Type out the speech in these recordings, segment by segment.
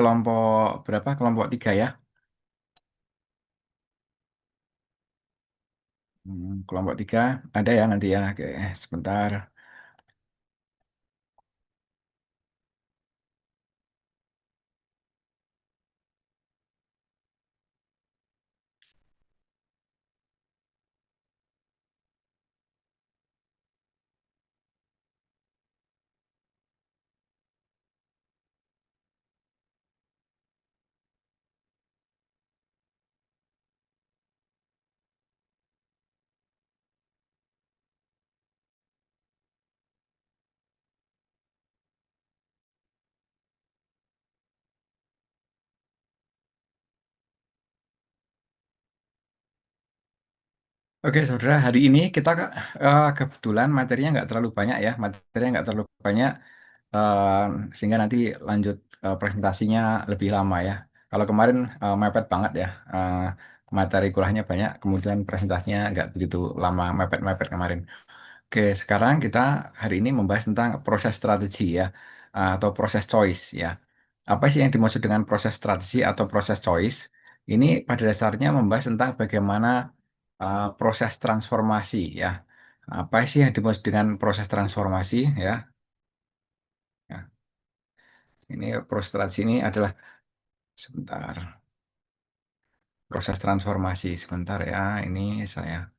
Kelompok berapa? Kelompok tiga ya? Kelompok tiga ada ya nanti ya. Oke, sebentar. Oke, saudara, hari ini kita kebetulan materinya nggak terlalu banyak ya, materinya nggak terlalu banyak, eh, sehingga nanti lanjut presentasinya lebih lama ya. Kalau kemarin mepet banget ya, materi kuliahnya banyak, kemudian presentasinya nggak begitu lama, mepet-mepet kemarin. Oke, sekarang kita hari ini membahas tentang proses strategi ya, atau proses choice ya. Apa sih yang dimaksud dengan proses strategi atau proses choice? Ini pada dasarnya membahas tentang bagaimana proses transformasi ya. Apa sih yang dimaksud dengan proses transformasi ya? Ya, ini proses strategi ini adalah sebentar. Proses transformasi sebentar ya. Ini saya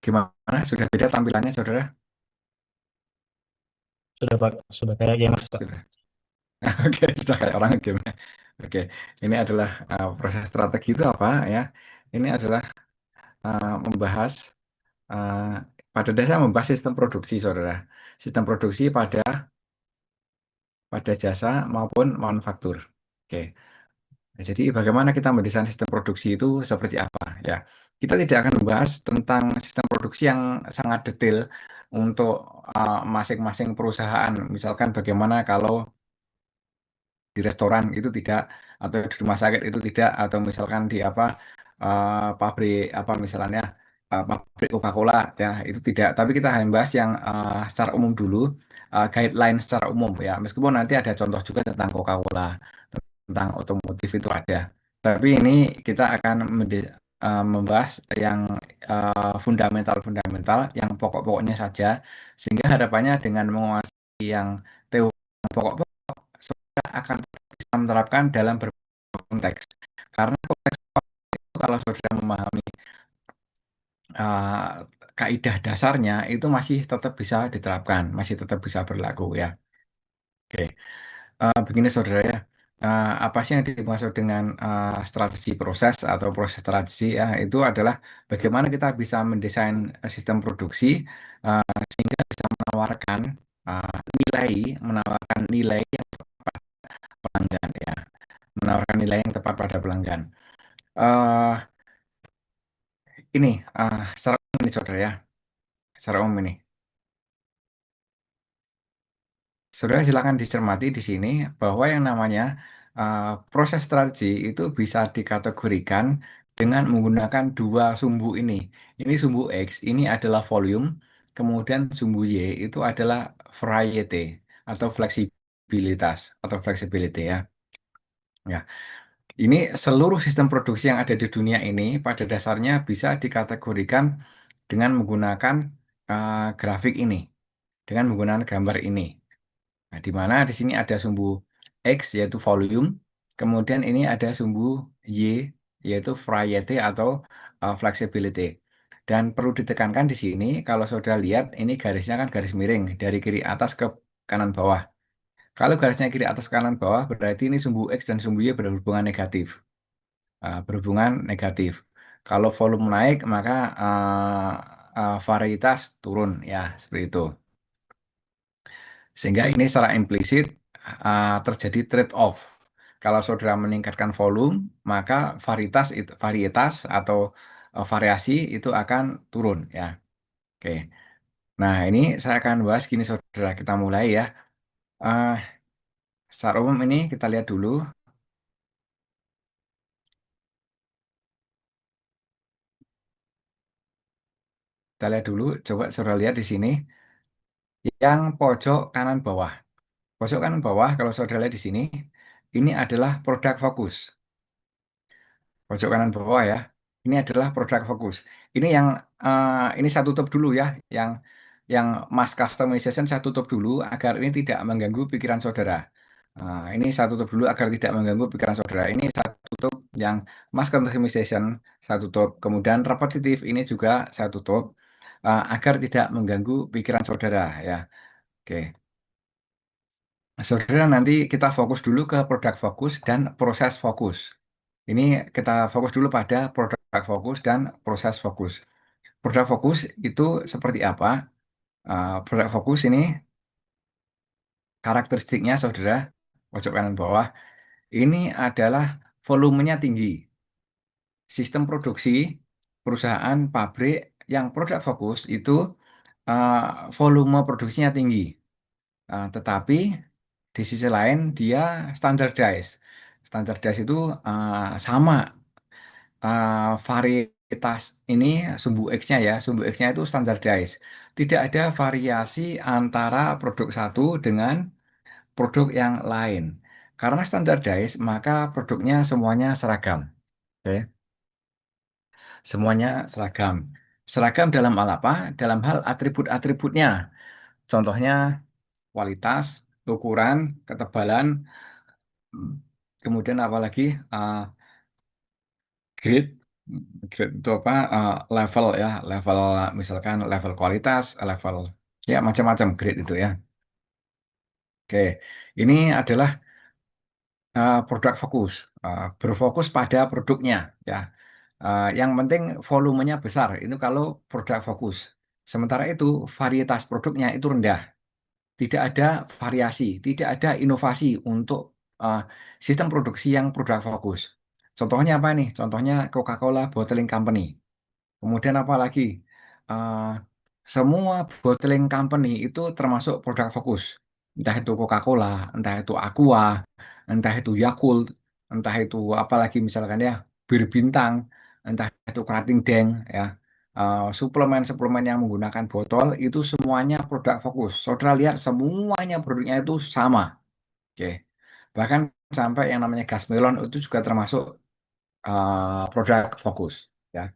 gimana? Sudah beda tampilannya, saudara? Sudah Pak, sudah kayak gamers Pak. Sudah. Oke, sudah kayak orang game. Oke, ini adalah proses strategi itu apa ya? Ini adalah membahas uh, pada dasarnya membahas sistem produksi, saudara. Sistem produksi pada jasa maupun manufaktur. Oke, nah, jadi bagaimana kita mendesain sistem produksi itu seperti apa ya? Kita tidak akan membahas tentang sistem produksi yang sangat detail untuk masing-masing perusahaan. Misalkan bagaimana kalau di restoran itu tidak, atau di rumah sakit itu tidak, atau misalkan di apa pabrik apa misalnya pabrik Coca-Cola ya itu tidak, tapi kita hanya bahas yang secara umum dulu, guideline secara umum ya, meskipun nanti ada contoh juga tentang Coca-Cola, tentang otomotif itu ada, tapi ini kita akan membahas yang fundamental-fundamental yang pokok-pokoknya saja, sehingga harapannya dengan menguasai yang teori pokok akan bisa menerapkan dalam berbagai konteks. Karena konteks itu kalau saudara memahami uh, kaidah dasarnya itu masih tetap bisa diterapkan, masih tetap bisa berlaku ya. Oke, begini saudara ya. Apa sih yang dimaksud dengan strategi proses atau proses strategi ya? Itu adalah bagaimana kita bisa mendesain sistem produksi sehingga bisa menawarkan nilai yang pelanggan ya, menawarkan nilai yang tepat pada pelanggan. eh ini secara umum ini saudara ya, secara umum ini. Saudara silakan dicermati di sini bahwa yang namanya proses strategi itu bisa dikategorikan dengan menggunakan dua sumbu ini. Ini sumbu X, ini adalah volume, kemudian sumbu Y itu adalah variety atau fleksibilitas atau flexibility ya. Ya, ini seluruh sistem produksi yang ada di dunia ini pada dasarnya bisa dikategorikan dengan menggunakan grafik ini, dengan menggunakan gambar ini. Nah, di mana di sini ada sumbu X yaitu volume, kemudian ini ada sumbu Y yaitu variety atau flexibility. Dan perlu ditekankan di sini kalau saudara lihat ini garisnya kan garis miring dari kiri atas ke kanan bawah. Kalau garisnya kiri atas kanan bawah berarti ini sumbu X dan sumbu Y berhubungan negatif. Berhubungan negatif. Kalau volume naik maka varietas turun ya seperti itu. Sehingga ini secara implisit terjadi trade-off. Kalau saudara meningkatkan volume, maka varietas atau variasi itu akan turun ya. Oke. Nah, ini saya akan bahas gini saudara, kita mulai ya. Eh, Secara umum ini kita lihat dulu, coba saudara lihat di sini yang pojok kanan bawah. Pojok kanan bawah, kalau saudara lihat di sini, ini adalah produk fokus. Pojok kanan bawah ya. Ini adalah produk fokus. Ini yang ini saya tutup dulu ya, yang mass customization saya tutup dulu agar ini tidak mengganggu pikiran saudara. Ini saya tutup dulu agar tidak mengganggu pikiran saudara. Ini saya tutup yang mass customization saya tutup. Kemudian repetitif ini juga saya tutup agar tidak mengganggu pikiran saudara ya. Oke. Saudara, nanti kita fokus dulu ke produk fokus dan proses fokus. Ini kita fokus dulu pada produk fokus dan proses fokus. Produk fokus itu seperti apa? Produk fokus ini karakteristiknya, saudara, pojok kanan bawah, ini adalah volumenya tinggi. Sistem produksi perusahaan pabrik yang produk fokus itu uh, volume produksinya tinggi. Tetapi di sisi lain dia standardized. Standardized itu sama varietas ini sumbu X-nya ya, sumbu X-nya itu standardized. Tidak ada variasi antara produk satu dengan produk yang lain. Karena standardized, maka produknya semuanya seragam. Oke, semuanya seragam. Seragam dalam hal apa? Dalam hal atribut-atributnya. Contohnya kualitas, ukuran, ketebalan, kemudian apalagi grade. Grade itu apa? Level ya, level misalkan level kualitas, level ya macam-macam grade itu ya. Oke, ini adalah produk fokus, berfokus pada produknya ya. Yang penting volumenya besar. Itu kalau produk fokus. Sementara itu varietas produknya itu rendah. Tidak ada variasi, tidak ada inovasi untuk uh, sistem produksi yang produk fokus. Contohnya apa nih? Contohnya Coca-Cola Bottling Company. Kemudian apa lagi? Eh, semua bottling company itu termasuk produk fokus. Entah itu Coca-Cola, entah itu Aqua, entah itu Yakult, entah itu apa lagi misalkan ya, Bir Bintang, entah itu Krating Daeng ya. Suplemen-suplemen yang menggunakan botol itu semuanya produk fokus. Saudara lihat semuanya produknya itu sama. Oke. Bahkan sampai yang namanya gas melon itu juga termasuk produk fokus ya.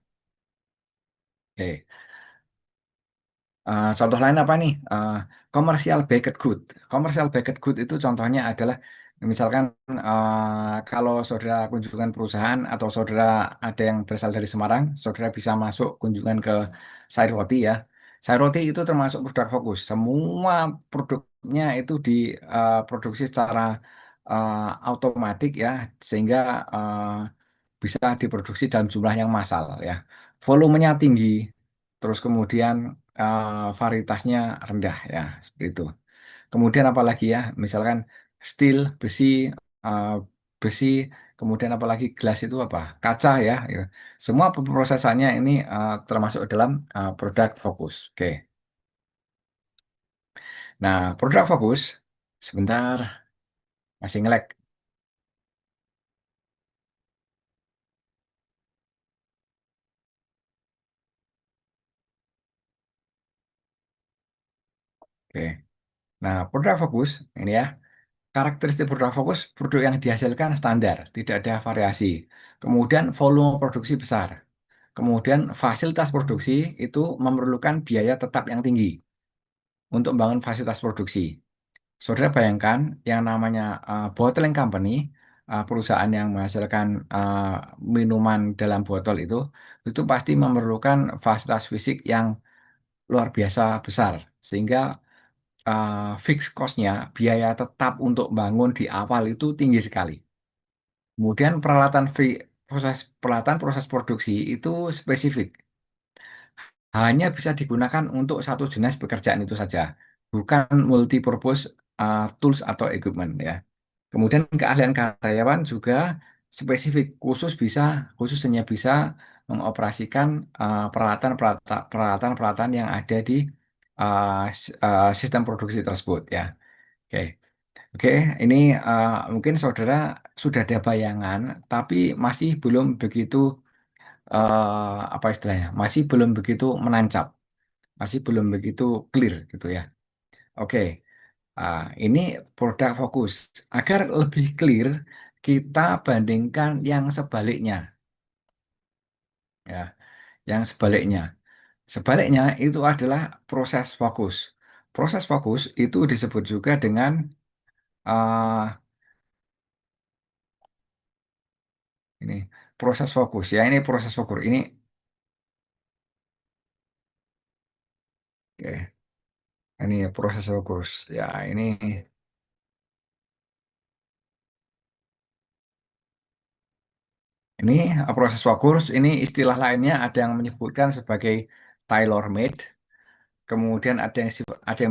Oke. Contoh lain apa nih? Commercial baked good. Commercial baked good itu contohnya adalah misalkan kalau saudara kunjungan perusahaan atau saudara ada yang berasal dari Semarang, saudara bisa masuk kunjungan ke Sari Roti ya. Sari Roti itu termasuk produk fokus. Semua produknya itu diproduksi secara otomatik ya, sehingga bisa diproduksi dalam jumlah yang massal ya. Volumenya tinggi, terus kemudian varietasnya rendah ya, seperti itu. Kemudian apalagi ya, misalkan steel, besi, uh, besi, kemudian apalagi gelas itu apa? Kaca ya, gitu. Semua pemrosesannya ini termasuk dalam produk fokus. Oke. Nah, produk fokus sebentar masih ngelek. Oke. Nah, produk fokus ini ya. Karakteristik produk fokus, produk yang dihasilkan standar, tidak ada variasi. Kemudian volume produksi besar. Kemudian fasilitas produksi itu memerlukan biaya tetap yang tinggi untuk membangun fasilitas produksi. Saudara bayangkan yang namanya bottling company, perusahaan yang menghasilkan minuman dalam botol itu pasti memerlukan fasilitas fisik yang luar biasa besar. Sehingga fixed cost-nya, biaya tetap untuk bangun di awal itu tinggi sekali. Kemudian peralatan proses produksi itu spesifik. Hanya bisa digunakan untuk satu jenis pekerjaan itu saja, bukan multi-purpose tools atau equipment ya. Kemudian keahlian karyawan juga spesifik, khusus hanya bisa mengoperasikan peralatan-peralatan yang ada di sistem produksi tersebut ya. Oke. Oke, ini mungkin saudara sudah ada bayangan, tapi masih belum begitu apa istilahnya, masih belum begitu menancap, masih belum begitu clear gitu ya. Oke, Ini produk fokus. Agar lebih clear, kita bandingkan yang sebaliknya. Ya, yang sebaliknya. Sebaliknya itu adalah proses fokus. Proses fokus itu disebut juga dengan uh, ini proses fokus ya. Ini proses fokus. Oke, ini proses fokus. Ya, ini proses fokus. Ini istilah lainnya ada yang menyebutkan sebagai tailor-made. Kemudian ada yang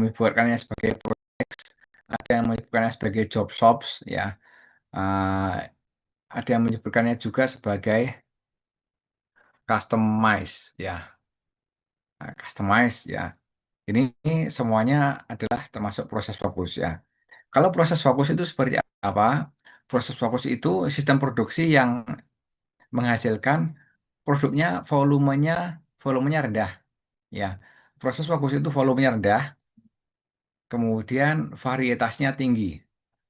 menyebutkannya sebagai ada yang menyebutkannya sebagai job shops ya. Uh, ada yang menyebutkannya juga sebagai customize ya. Customize ya. Ini semuanya adalah termasuk proses fokus ya. Kalau proses fokus itu seperti apa? Proses fokus itu sistem produksi yang menghasilkan produknya volumenya rendah ya. Proses fokus itu volumenya rendah, kemudian varietasnya tinggi.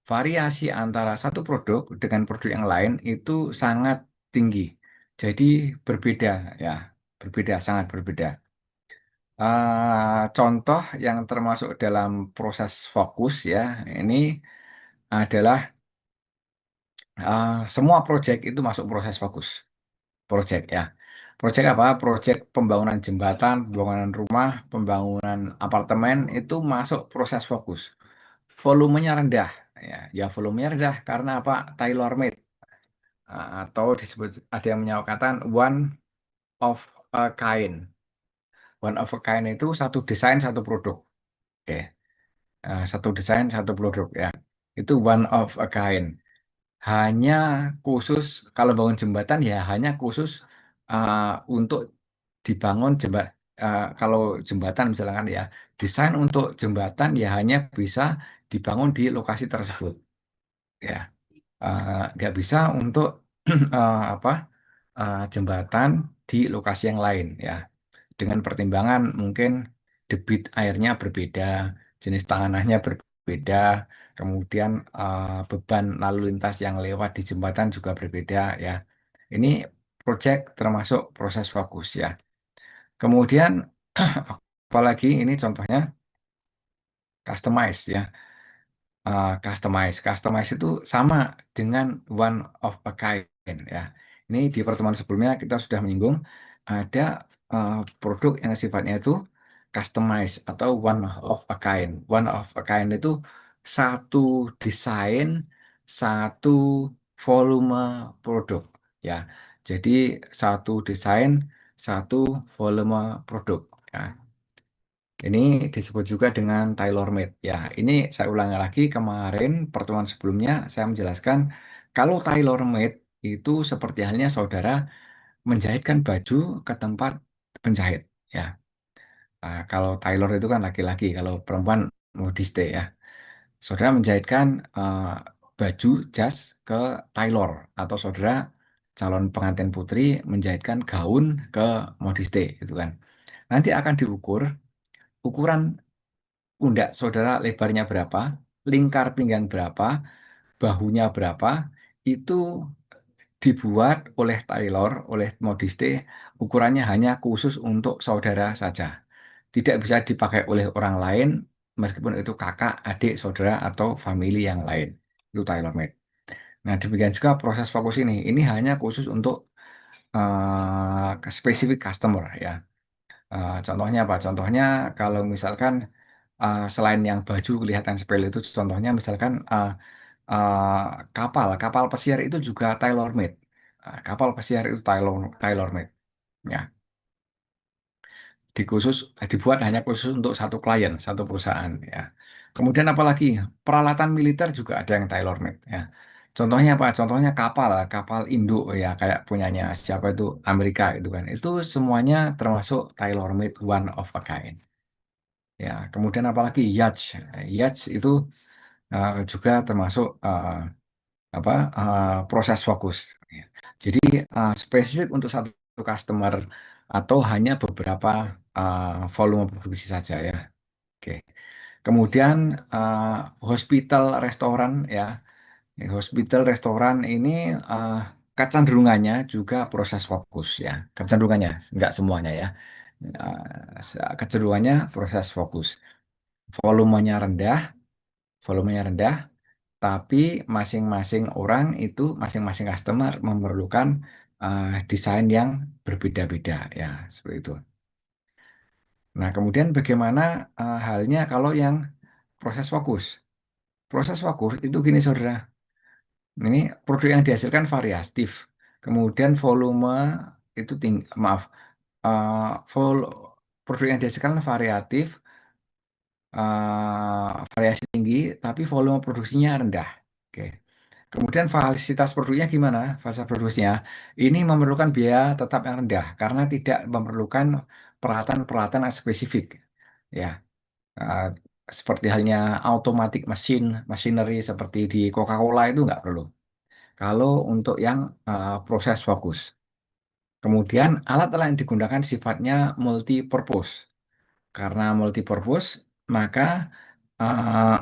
Variasi antara satu produk dengan produk yang lain itu sangat tinggi. Jadi berbeda ya, berbeda sangat berbeda. Contoh yang termasuk dalam proses fokus ya, ini adalah semua proyek itu masuk proses fokus. Proyek ya. Proyek apa? Proyek pembangunan jembatan, pembangunan rumah, pembangunan apartemen itu masuk proses fokus. Volumenya rendah ya. Ya volumenya rendah karena apa? Tailor made. Atau disebut ada yang menyatakan one of a kind. One of a kind itu satu desain satu produk. Oke. Satu desain satu produk ya. Itu one of a kind. Hanya khusus kalau bangun jembatan ya hanya khusus uh, untuk dibangun kalau jembatan misalkan ya desain untuk jembatan ya hanya bisa dibangun di lokasi tersebut ya. Nggak bisa untuk apa jembatan di lokasi yang lain ya dengan pertimbangan mungkin debit airnya berbeda, jenis tanahnya berbeda, kemudian beban lalu lintas yang lewat di jembatan juga berbeda ya. Ini proyek termasuk proses fokus ya. Kemudian apalagi ini contohnya customize ya. Customize itu sama dengan one of a kind ya. Ini di pertemuan sebelumnya kita sudah menyinggung ada produk yang sifatnya itu customize atau one of a kind. One of a kind itu satu desain, satu volume produk ya. Jadi satu desain, satu volume produk ya. Ini disebut juga dengan tailor-made. Ya, ini saya ulangi lagi kemarin pertemuan sebelumnya saya menjelaskan kalau tailor-made itu seperti halnya saudara menjahitkan baju ke tempat penjahit. Ya, kalau tailor itu kan laki-laki, kalau perempuan modiste ya. Saudara menjahitkan baju jas ke tailor atau saudara calon pengantin putri menjahitkan gaun ke modiste gitu kan. Nanti akan diukur ukuran pundak saudara lebarnya berapa, lingkar pinggang berapa, bahunya berapa, itu dibuat oleh tailor, oleh modiste, ukurannya hanya khusus untuk saudara saja. Tidak bisa dipakai oleh orang lain, meskipun itu kakak, adik, saudara, atau famili yang lain. Itu tailor made. Nah, demikian juga proses fokus ini. Ini hanya khusus untuk spesifik customer ya. Contohnya apa? Contohnya kalau misalkan selain yang baju kelihatan sepele itu contohnya misalkan uh, kapal pesiar itu juga tailor made. Kapal pesiar itu tailor made. Ya, dibuat hanya khusus untuk satu klien, satu perusahaan ya. Kemudian apalagi peralatan militer juga ada yang tailor made ya. Contohnya apa? Contohnya kapal induk ya kayak punyanya siapa itu Amerika itu kan. Itu semuanya termasuk tailor made one of a kind. Ya, kemudian apalagi yacht. Yacht itu juga termasuk apa proses fokus. Ya. Jadi spesifik untuk satu customer atau hanya beberapa volume produksi saja ya. Oke. Kemudian hospital, restoran ya. Hospital, restoran ini eh, kecenderungannya juga proses fokus ya. Kecenderungannya, nggak semuanya ya. Kecenderungannya proses fokus. Volumenya rendah, volumenya rendah, tapi masing-masing orang itu, masing-masing customer memerlukan desain yang berbeda-beda ya, seperti itu. Nah, kemudian bagaimana halnya kalau yang proses fokus? Proses fokus itu gini, saudara. Ini produk yang dihasilkan variatif. Kemudian volume itu tinggi, maaf, eh, vol produk yang dihasilkan variatif, variasi tinggi, tapi volume produksinya rendah. Oke. Kemudian fasilitas produknya gimana? Fasilitas produksinya ini memerlukan biaya tetap yang rendah karena tidak memerlukan peralatan-peralatan yang spesifik. Ya, eh, seperti halnya automatic machinery seperti di Coca-Cola itu nggak perlu. Kalau untuk yang proses fokus. Kemudian alat-alat yang digunakan sifatnya multi purpose. Karena multi purpose, maka eh,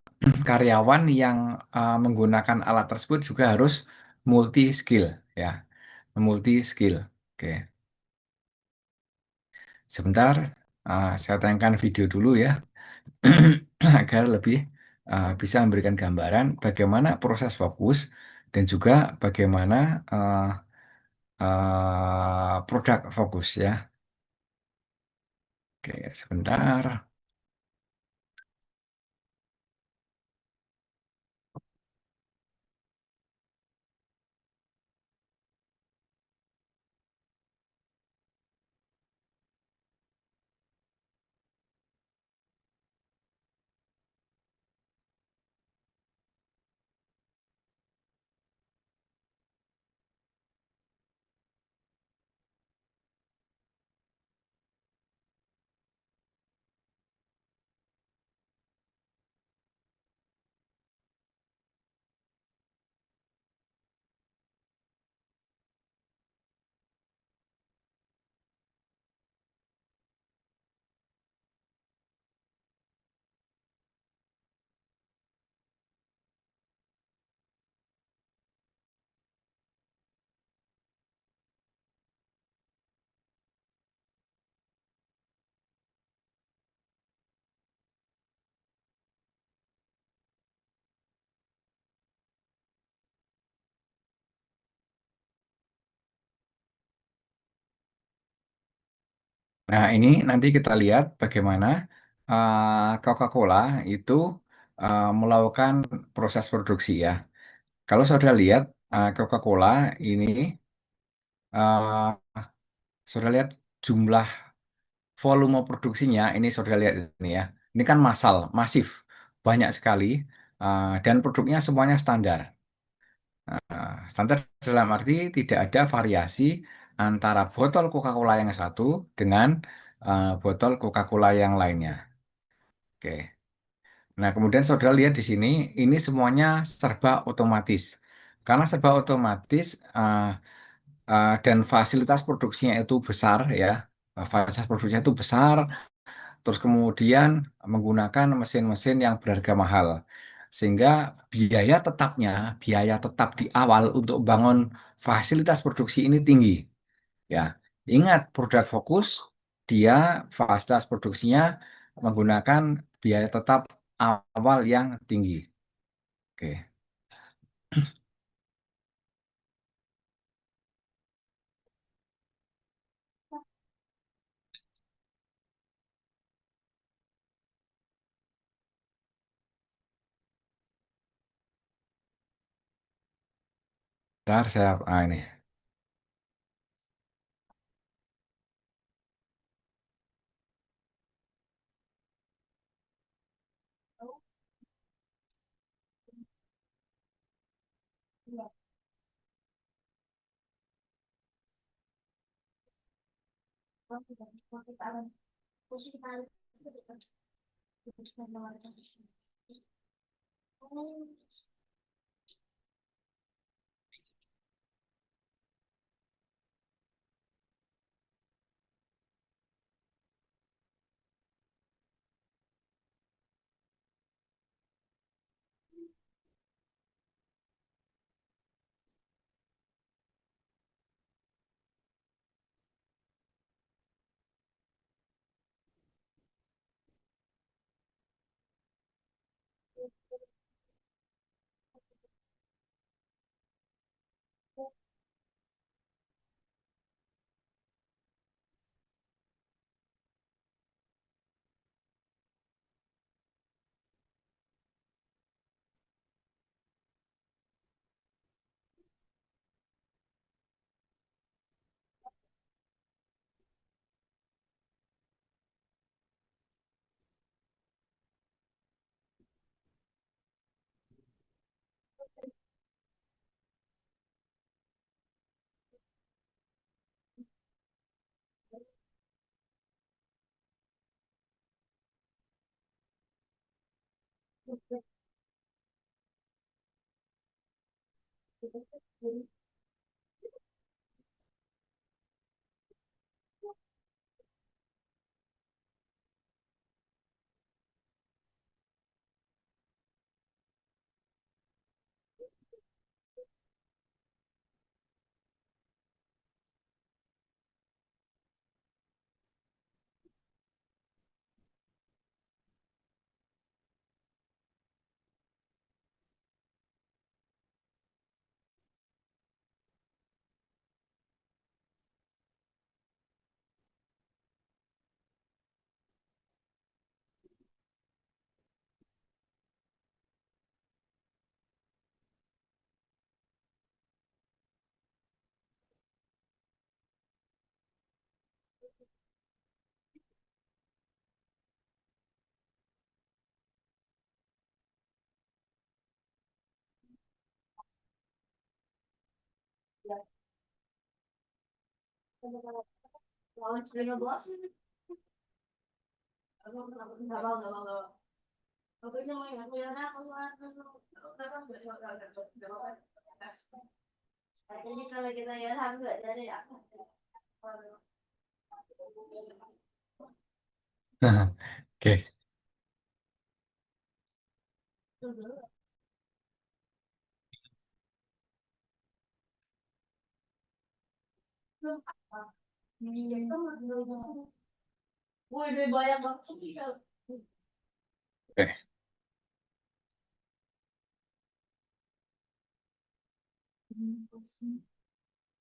karyawan yang menggunakan alat tersebut juga harus multi skill ya, multi skill. Oke, sebentar, saya tayangkan video dulu ya agar lebih bisa memberikan gambaran bagaimana proses fokus dan juga bagaimana produk fokus ya. Oke, sebentar. Nah, ini nanti kita lihat bagaimana Coca-Cola itu melakukan proses produksi ya. Kalau saudara lihat Coca-Cola ini, uh, saudara lihat jumlah volume produksinya, ini saudara lihat ini ya. Ini kan massal, masif, banyak sekali, dan produknya semuanya standar. Standar dalam arti tidak ada variasi antara botol Coca-Cola yang satu dengan botol Coca-Cola yang lainnya. Oke. Nah, kemudian saudara lihat di sini, ini semuanya serba otomatis. Karena serba otomatis dan fasilitas produksinya itu besar ya, fasilitas produksinya itu besar, terus kemudian menggunakan mesin-mesin yang berharga mahal. Sehingga biaya tetapnya, biaya tetap di awal untuk bangun fasilitas produksi ini tinggi. Ya, ingat produk fokus, dia fasilitas produksinya menggunakan biaya tetap awal yang tinggi. Oke, ntar saya ini. Oke, oke,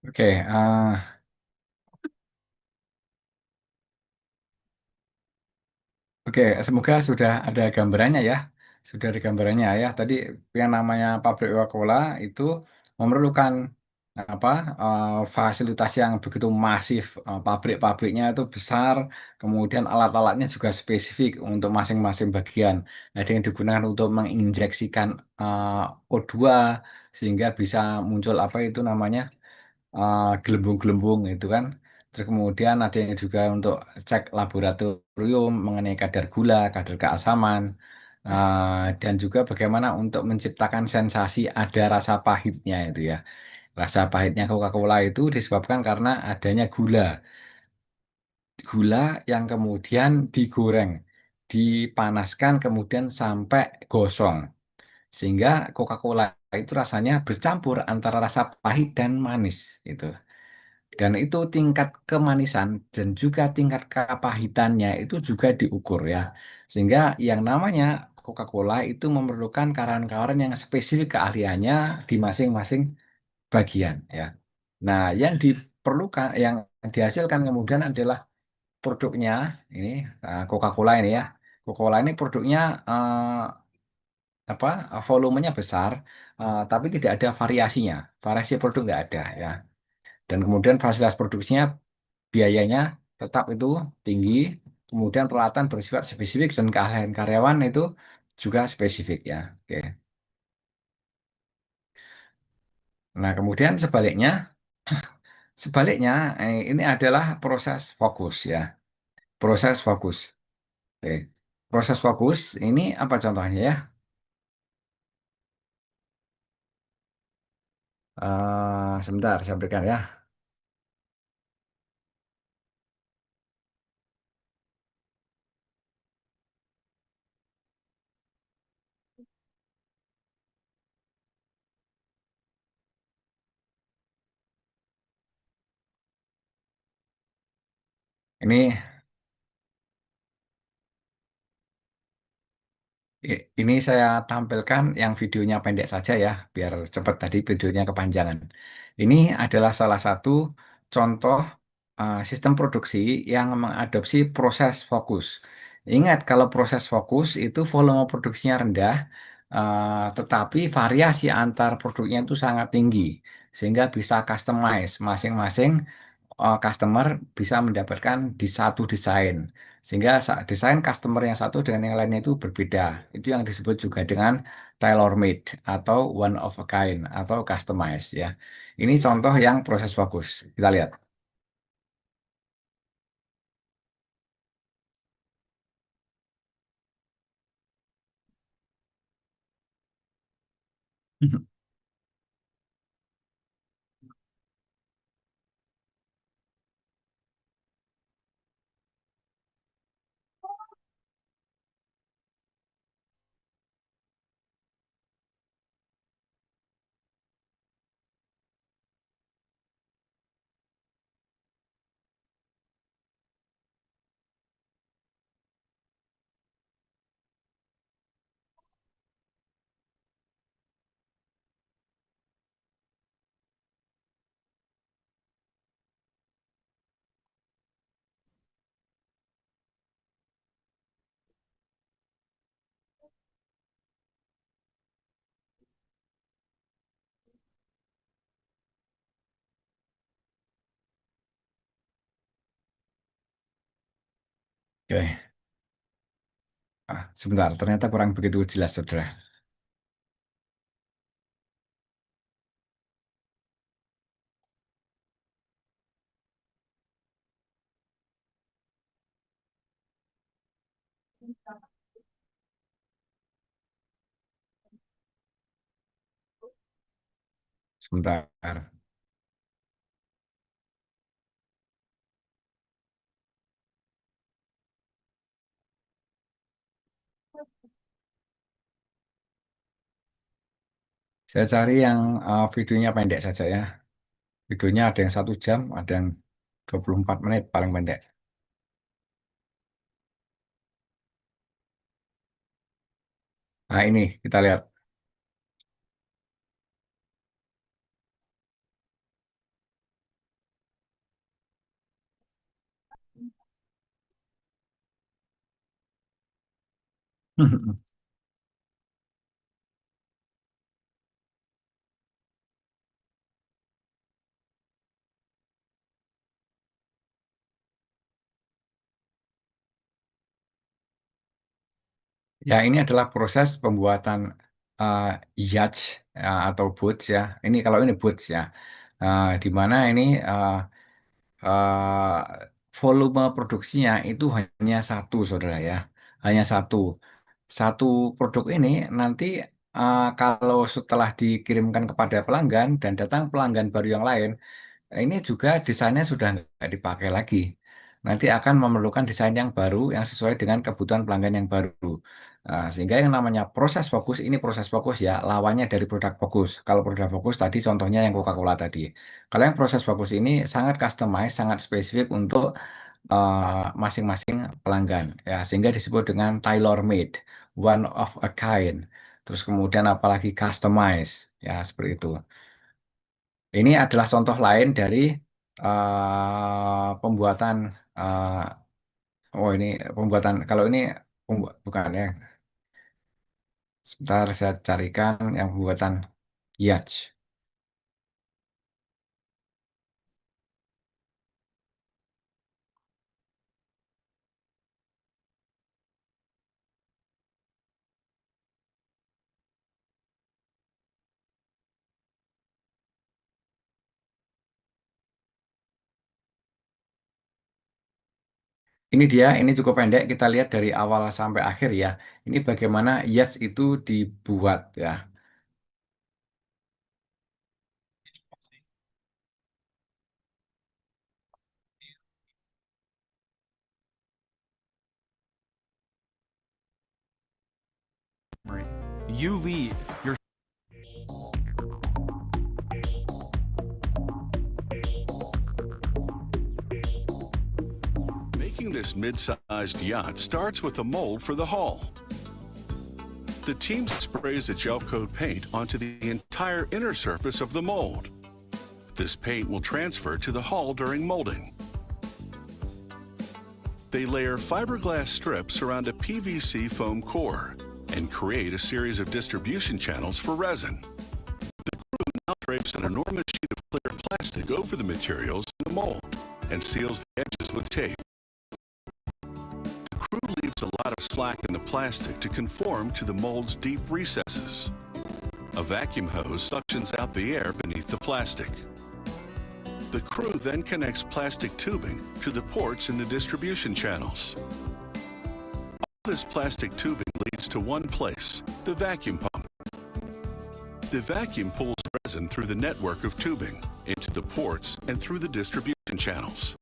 oke. Oke, semoga sudah ada gambarannya ya. Sudah ada gambarannya ya. Tadi yang namanya pabrik Coca-Cola itu memerlukan apa fasilitas yang begitu masif. Pabrik-pabriknya itu besar, kemudian alat-alatnya juga spesifik untuk masing-masing bagian. Ada yang digunakan untuk menginjeksikan O2 sehingga bisa muncul apa itu namanya gelembung-gelembung itu kan. Terus kemudian ada yang juga untuk cek laboratorium mengenai kadar gula, kadar keasaman, dan juga bagaimana untuk menciptakan sensasi ada rasa pahitnya itu ya. Rasa pahitnya Coca-Cola itu disebabkan karena adanya gula. Gula yang kemudian digoreng, dipanaskan kemudian sampai gosong. Sehingga Coca-Cola itu rasanya bercampur antara rasa pahit dan manis itu. Dan itu tingkat kemanisan dan juga tingkat kepahitannya itu juga diukur ya. Sehingga yang namanya Coca-Cola itu memerlukan karan-karan yang spesifik keahliannya di masing-masing bagian ya. Nah, yang diperlukan, yang dihasilkan kemudian adalah produknya ini Coca-Cola ini ya. Coca-Cola ini produknya apa volumenya besar, tapi tidak ada variasinya. Variasi produk nggak ada ya. Dan kemudian fasilitas produksinya biayanya tetap itu tinggi, kemudian peralatan bersifat spesifik dan keahlian karyawan itu juga spesifik ya. Oke. Nah, kemudian sebaliknya ini adalah proses fokus ya. Proses fokus. Oke. Proses fokus ini apa contohnya ya? Sebentar, saya berikan ya. Ini ini saya tampilkan yang videonya pendek saja ya, biar cepat tadi videonya kepanjangan. Ini adalah salah satu contoh sistem produksi yang mengadopsi proses fokus. Ingat, kalau proses fokus itu volume produksinya rendah, tetapi variasi antar produknya itu sangat tinggi, sehingga bisa customize masing-masing customer bisa mendapatkan di satu desain. Sehingga desain customer yang satu dengan yang lainnya itu berbeda. Itu yang disebut juga dengan tailor made atau one of a kind atau customize ya. Ini contoh yang proses fokus. Kita lihat. Oke. Sebentar, ternyata kurang begitu jelas, saudara. Sebentar. Saya cari yang videonya pendek saja ya. Videonya ada yang 1 jam, ada yang 24 menit paling pendek. Nah ini kita lihat. Ya, ini adalah proses pembuatan uh, yacht atau boats ya. Ini kalau ini boats ya. Di mana ini uh, volume produksinya itu hanya satu, saudara ya. Hanya satu. Satu produk ini nanti kalau setelah dikirimkan kepada pelanggan dan datang pelanggan baru yang lain, ini juga desainnya sudah nggak dipakai lagi. Nanti akan memerlukan desain yang baru yang sesuai dengan kebutuhan pelanggan yang baru. Sehingga yang namanya proses fokus ini proses fokus ya, lawannya dari produk fokus. Kalau produk fokus tadi contohnya yang Coca-Cola tadi. Kalau yang proses fokus ini sangat customized, sangat spesifik untuk masing-masing pelanggan ya, sehingga disebut dengan tailor made, one of a kind. Terus kemudian apalagi customized ya seperti itu. Ini adalah contoh lain dari pembuatan oh ini pembuatan kalau ini bukan ya. Sebentar saya carikan yang pembuatan yacht. Ini dia, ini cukup pendek. Kita lihat dari awal sampai akhir ya. Ini bagaimana yacht itu dibuat ya. You lead your Making this mid-sized yacht starts with a mold for the hull. The team sprays a gel coat paint onto the entire inner surface of the mold. This paint will transfer to the hull during molding. They layer fiberglass strips around a PVC foam core and create a series of distribution channels for resin. The crew now drapes an enormous sheet of clear plastic over the materials in the mold and seals the edges with tape. The crew leaves a lot of slack in the plastic to conform to the mold's deep recesses. A vacuum hose suctions out the air beneath the plastic. The crew then connects plastic tubing to the ports in the distribution channels. All this plastic tubing leads to one place, the vacuum pump. The vacuum pulls resin through the network of tubing, into the ports, and through the distribution channels.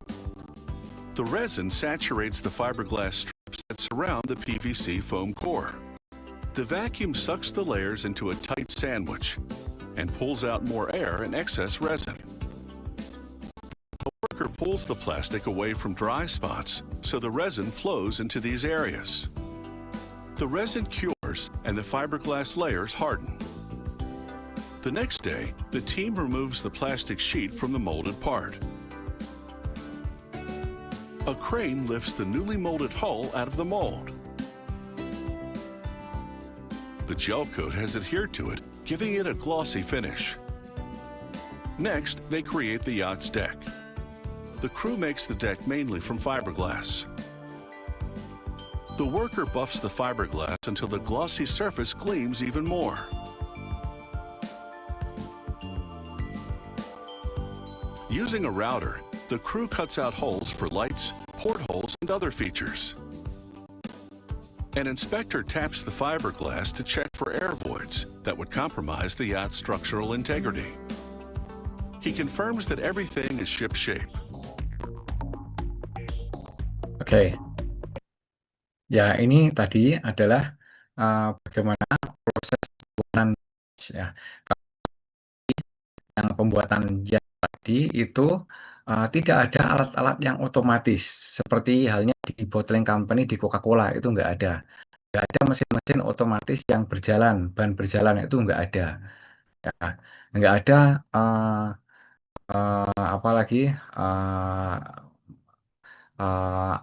The resin saturates the fiberglass strips that surround the PVC foam core. The vacuum sucks the layers into a tight sandwich and pulls out more air and excess resin. A worker pulls the plastic away from dry spots so the resin flows into these areas. The resin cures and the fiberglass layers harden. The next day, the team removes the plastic sheet from the molded part. A crane lifts the newly molded hull out of the mold. The gel coat has adhered to it, giving it a glossy finish. Next, they create the yacht's deck. The crew makes the deck mainly from fiberglass. The worker buffs the fiberglass until the glossy surface gleams even more. Using a router, the crew cuts out holes for lights, portholes, and other features. An inspector taps the fiberglass to check for air voids that would compromise the yacht's structural integrity. He confirms that everything is shipshape. Oke, ya ini tadi adalah bagaimana proses pembuatan ya. Yang pembuatan jet tadi itu tidak ada alat-alat yang otomatis seperti halnya di bottling company di Coca-Cola itu nggak ada mesin-mesin otomatis yang berjalan, bahan berjalan itu nggak ada, ya. Nggak ada apalagi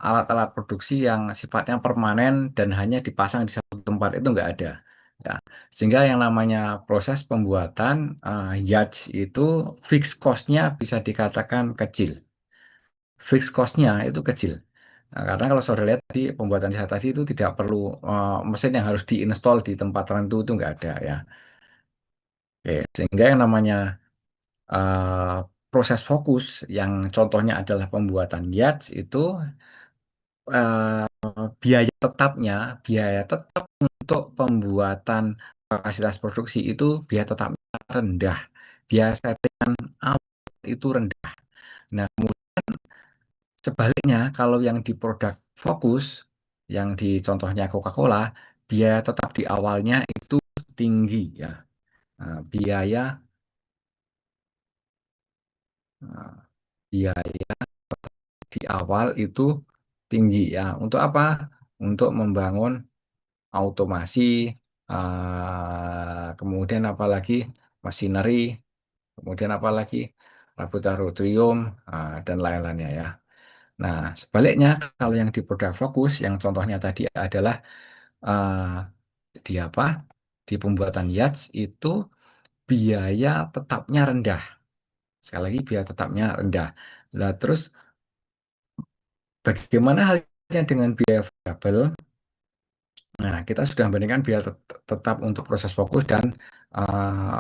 alat-alat produksi yang sifatnya permanen dan hanya dipasang di satu tempat itu nggak ada. Ya, sehingga yang namanya proses pembuatan yacht itu fixed cost-nya bisa dikatakan kecil. Fixed cost-nya itu kecil. Nah, karena kalau saudara lihat tadi pembuatan saya tadi itu tidak perlu mesin yang harus diinstal di tempat tertentu itu nggak ada ya. Oke, sehingga yang namanya eh, proses fokus yang contohnya adalah pembuatan yacht itu biaya tetapnya, biaya tetap untuk pembuatan kapasitas produksi itu biaya tetapnya rendah. Biaya settingan awal itu rendah. Nah, kemudian sebaliknya kalau yang di produk fokus, yang di contohnya Coca-Cola, biaya tetap di awalnya itu tinggi ya. Nah, nah, biaya di awal itu tinggi ya. Untuk apa? Untuk membangun automasi, kemudian apalagi machinery, kemudian apalagi laboratorium, dan lain-lainnya ya. Nah, sebaliknya kalau yang di produk fokus, yang contohnya tadi adalah ah, di apa? Di pembuatan yachts itu biaya tetapnya rendah. Sekali lagi biaya tetapnya rendah. Nah, terus bagaimana halnya dengan biaya variabel? Nah, kita sudah membandingkan biaya tetap untuk proses fokus dan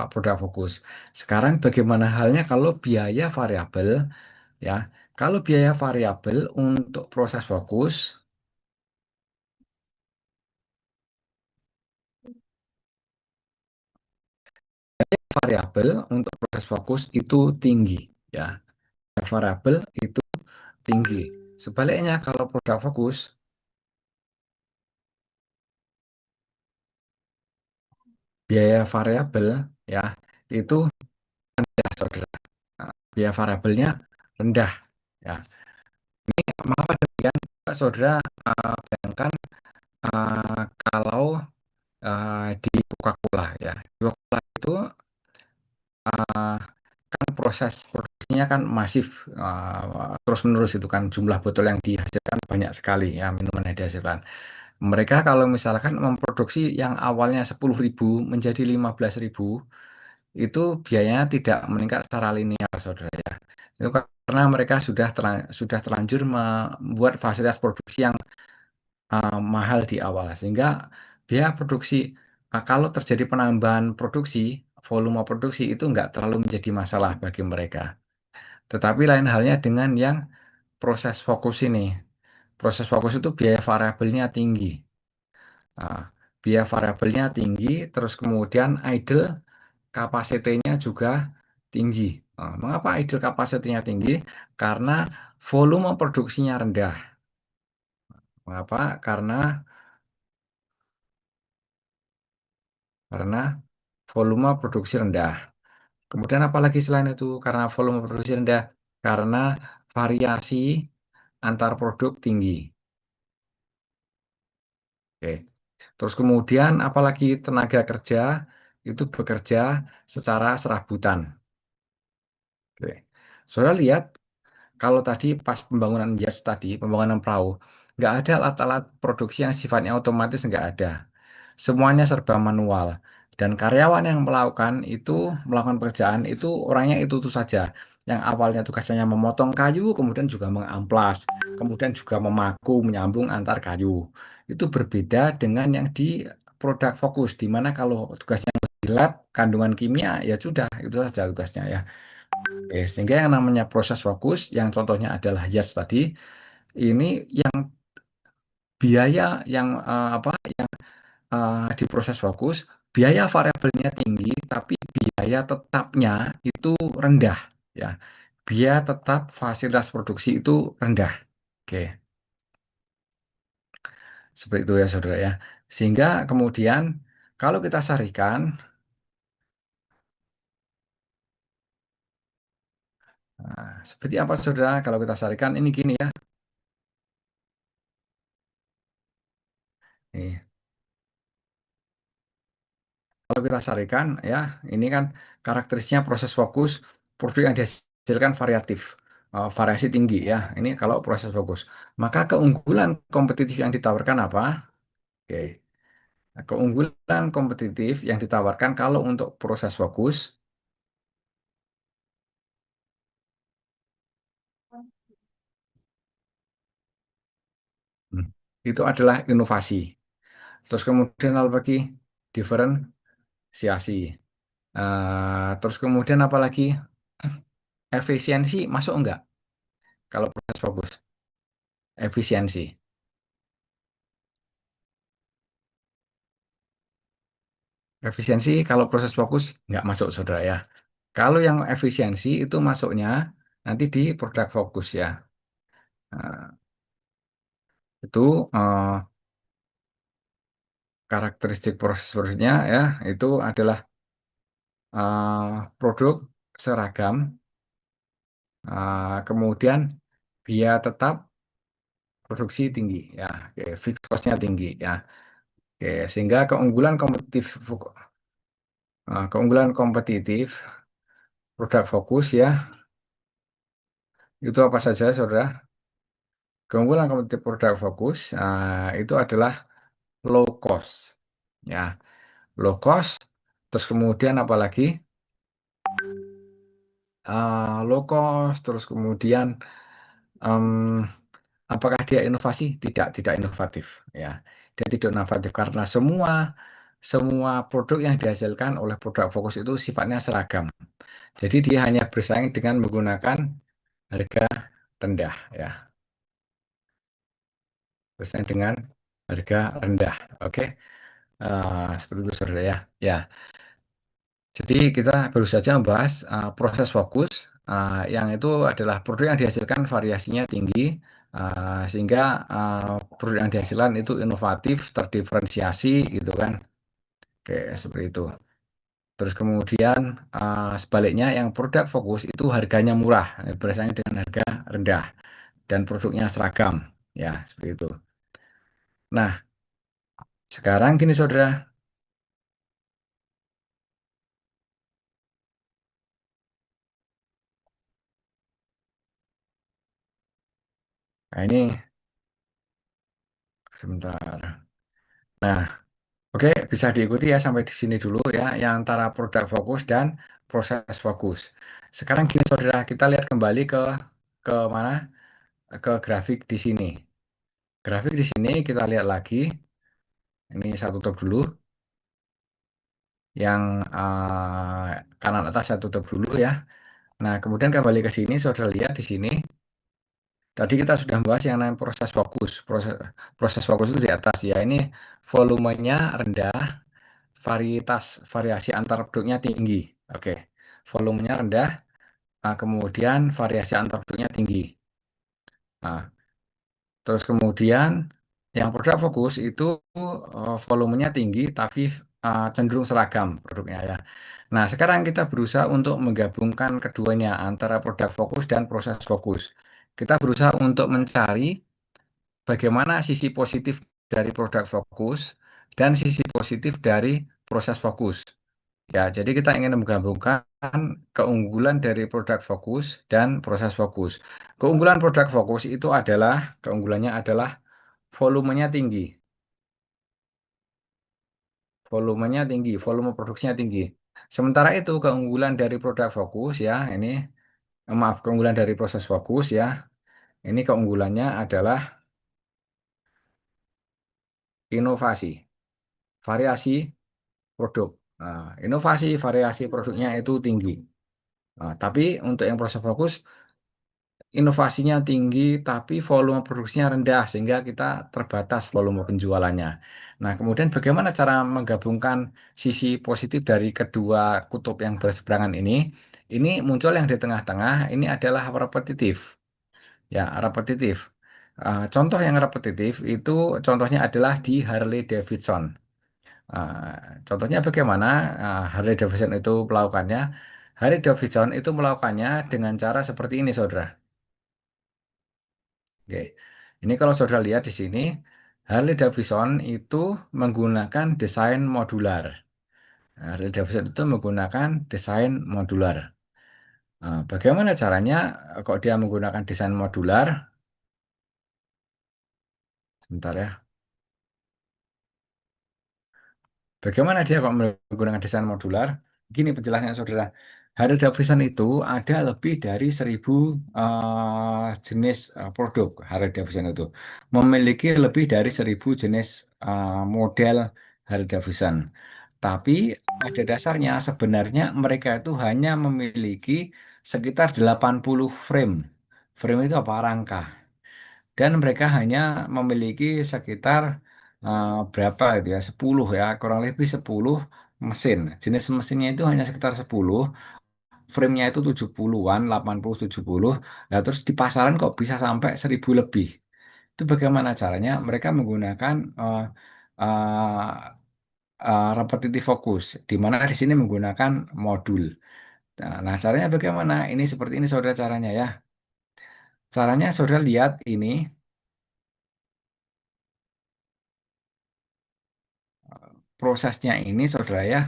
produk fokus. Sekarang bagaimana halnya kalau biaya variabel ya? Kalau biaya variabel untuk proses fokus, variabel untuk proses fokus itu tinggi ya. Biaya variabel itu tinggi. Sebaliknya kalau produk fokus, biaya variabel ya itu rendah, saudara. Nah, biaya variabelnya rendah ya. Mengapa demikian? Saudara bayangkan kalau di Coca-Cola ya. Di Coca-Cola itu kan proses produksinya kan masif, terus-menerus itu kan jumlah botol yang dihasilkan banyak sekali ya, minuman yang dihasilkan. Mereka kalau misalkan memproduksi yang awalnya 10.000 menjadi 15.000 itu biayanya tidak meningkat secara linear, saudara ya. Itu karena mereka sudah terlanjur membuat fasilitas produksi yang mahal di awal sehingga biaya produksi, kalau terjadi penambahan produksi, volume produksi itu nggak terlalu menjadi masalah bagi mereka. Tetapi lain halnya dengan yang proses fokus ini. Proses fokus itu biaya variabelnya tinggi. Nah, biaya variabelnya tinggi, terus kemudian idle capacity-nya juga tinggi. Nah, mengapa idle capacity-nya tinggi? Karena volume produksinya rendah. Mengapa? Karena volume produksi rendah. Kemudian apalagi selain itu, karena volume produksi rendah, karena variasi antar produk tinggi. Oke. Terus kemudian apalagi tenaga kerja itu bekerja secara serabutan. Oke. Saudara lihat kalau tadi pas pembangunan yacht tadi, pembangunan perahu, nggak ada alat-alat produksi yang sifatnya otomatis, nggak ada. Semuanya serba manual. Dan karyawan yang melakukan pekerjaan itu orangnya itu saja. Yang awalnya tugasnya memotong kayu, kemudian juga mengamplas, kemudian juga memaku, menyambung antar kayu. Itu berbeda dengan yang di produk fokus, di mana kalau tugasnya di lab kandungan kimia ya sudah itu saja tugasnya ya. Oke, sehingga yang namanya proses fokus, yang contohnya adalah Yas tadi, ini yang biaya yang apa di proses fokus, biaya variabelnya tinggi, tapi biaya tetapnya itu rendah ya. Biaya tetap fasilitas produksi itu rendah. Oke, seperti itu ya saudara ya. Sehingga kemudian kalau kita sarikan, nah, seperti apa saudara? Kalau kita sarikan ini gini ya. Nih, kalau kita sarikan ya, ini kan karakteristiknya proses fokus, produk yang dihasilkan variatif, variasi tinggi ya. Ini kalau proses fokus. Maka keunggulan kompetitif yang ditawarkan apa? Oke. Nah, keunggulan kompetitif yang ditawarkan kalau untuk proses fokus, hmm, itu adalah inovasi. Terus kemudian apa lagi? Diferensiasi. Terus kemudian apa lagi? Efisiensi masuk enggak? Kalau proses fokus, efisiensi. Efisiensi kalau proses fokus nggak masuk, saudara ya. Kalau yang efisiensi itu masuknya nanti di produk fokus ya. Nah, itu karakteristik prosesnya ya, itu adalah produk seragam, kemudian biaya tetap produksi tinggi ya, oke, fixed cost-nya tinggi ya. Oke, sehingga keunggulan kompetitif produk fokus ya, itu apa saja, saudara? Keunggulan kompetitif produk fokus itu adalah low cost ya, low cost. Terus kemudian apalagi low cost, terus kemudian em, apakah dia inovasi? Tidak, tidak inovatif ya. Dia tidak inovatif karena semua semua produk yang dihasilkan oleh produk fokus itu sifatnya seragam. Jadi dia hanya bersaing dengan menggunakan harga rendah ya, bersaing dengan harga rendah. Oke. Seperti itu saudara ya. Ya, jadi kita baru saja membahas proses fokus yang itu adalah produk yang dihasilkan variasinya tinggi sehingga produk yang dihasilkan itu inovatif, terdiferensiasi gitu kan. Oke, seperti itu. Terus kemudian sebaliknya yang produk fokus itu harganya murah, bersaing dengan harga rendah dan produknya seragam. Ya, seperti itu. Nah, sekarang gini saudara. Nah, ini sebentar. Nah, oke, bisa diikuti ya sampai di sini dulu ya, yang antara produk fokus dan proses fokus. Sekarang gini saudara, kita lihat kembali ke mana? Ke grafik di sini. Grafik di sini kita lihat lagi. Ini saya tutup dulu. Yang kanan atas saya tutup dulu ya. Nah, kemudian kembali ke sini, saudara lihat di sini. Tadi kita sudah bahas yang namanya proses fokus. Proses fokus itu di atas ya. Ini volumenya rendah, variasi antar produknya tinggi. Oke, volumenya rendah, kemudian variasi antar produknya tinggi. Nah, terus kemudian yang produk fokus itu volumenya tinggi tapi cenderung seragam produknya ya. Nah, sekarang kita berusaha untuk menggabungkan keduanya antara produk fokus dan proses fokus. Kita berusaha untuk mencari bagaimana sisi positif dari produk fokus dan sisi positif dari proses fokus. Ya, jadi kita ingin menggabungkan keunggulan dari produk fokus dan proses fokus. Keunggulan produk fokus itu adalah keunggulannya adalah volumenya tinggi. volumenya tinggi, volume produksinya tinggi. Sementara itu keunggulan dari produk fokus ya, ini maaf keunggulan dari proses fokus ya, ini keunggulannya adalah inovasi, variasi produk. Nah, inovasi, variasi produknya itu tinggi. Nah, tapi untuk yang proses fokus, inovasinya tinggi, tapi volume produksinya rendah, sehingga kita terbatas volume penjualannya. Nah, kemudian bagaimana cara menggabungkan sisi positif dari kedua kutub yang berseberangan ini? Ini muncul yang di tengah-tengah, ini adalah repetitif. Ya, repetitif. Contoh yang repetitif itu contohnya adalah di Harley Davidson. Contohnya bagaimana Harley Davidson itu melakukannya? Harley Davidson itu melakukannya dengan cara seperti ini, saudara. Oke. Ini kalau saudara lihat di sini, Harley Davidson itu menggunakan desain modular. Harley Davidson itu menggunakan desain modular. Bagaimana caranya kok dia menggunakan desain modular? Sebentar ya. Bagaimana dia kok menggunakan desain modular? Gini penjelasannya saudara. Harley Davidson itu ada lebih dari 1.000 jenis produk Harley Davidson itu. Memiliki lebih dari 1.000 jenis model Harley Davidson. Tapi pada dasarnya sebenarnya mereka itu hanya memiliki sekitar 80 frame. Frame itu apa? Rangka. Dan mereka hanya memiliki sekitar berapa itu ya 10 ya kurang lebih 10 mesin. Jenis mesinnya itu hanya sekitar 10, frame-nya itu 70-an 80 70. Nah terus di pasaran kok bisa sampai 1.000 lebih. Itu bagaimana caranya? Mereka menggunakan uh, repetitive focus, di mana di sini menggunakan modul. Nah, caranya bagaimana? Ini seperti ini saudara caranya ya. Caranya saudara lihat ini prosesnya ini saudara ya.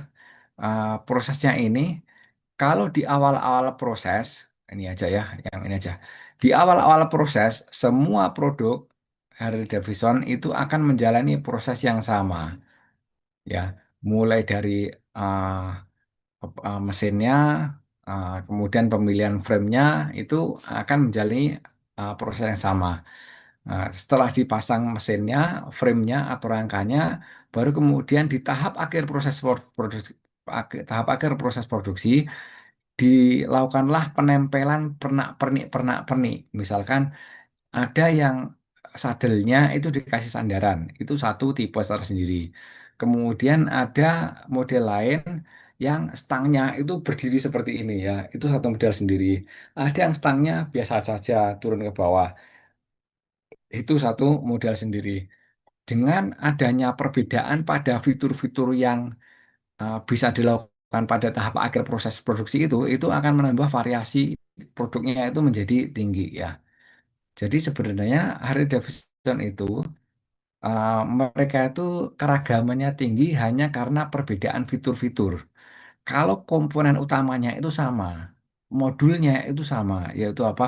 Prosesnya ini kalau di awal-awal proses ini aja ya, yang ini aja. Di awal-awal proses semua produk Harley Davidson itu akan menjalani proses yang sama ya. Mulai dari uh, mesinnya, kemudian pemilihan frame-nya itu akan menjalani proses yang sama. Nah, setelah dipasang mesinnya, frame-nya atau rangkanya, baru kemudian di tahap akhir proses produksi, tahap akhir proses produksi dilakukanlah penempelan pernak-pernik. Misalkan ada yang sadelnya itu dikasih sandaran, itu satu tipe tersendiri. Kemudian ada model lain yang stangnya itu berdiri seperti ini ya, itu satu model sendiri. Ada yang stangnya biasa saja turun ke bawah, itu satu model sendiri. Dengan adanya perbedaan pada fitur-fitur yang bisa dilakukan pada tahap akhir proses produksi itu akan menambah variasi produknya itu menjadi tinggi ya. Jadi sebenarnya Harley Davidson itu mereka itu keragamannya tinggi hanya karena perbedaan fitur-fitur. Kalau komponen utamanya itu sama, modulnya itu sama, yaitu apa?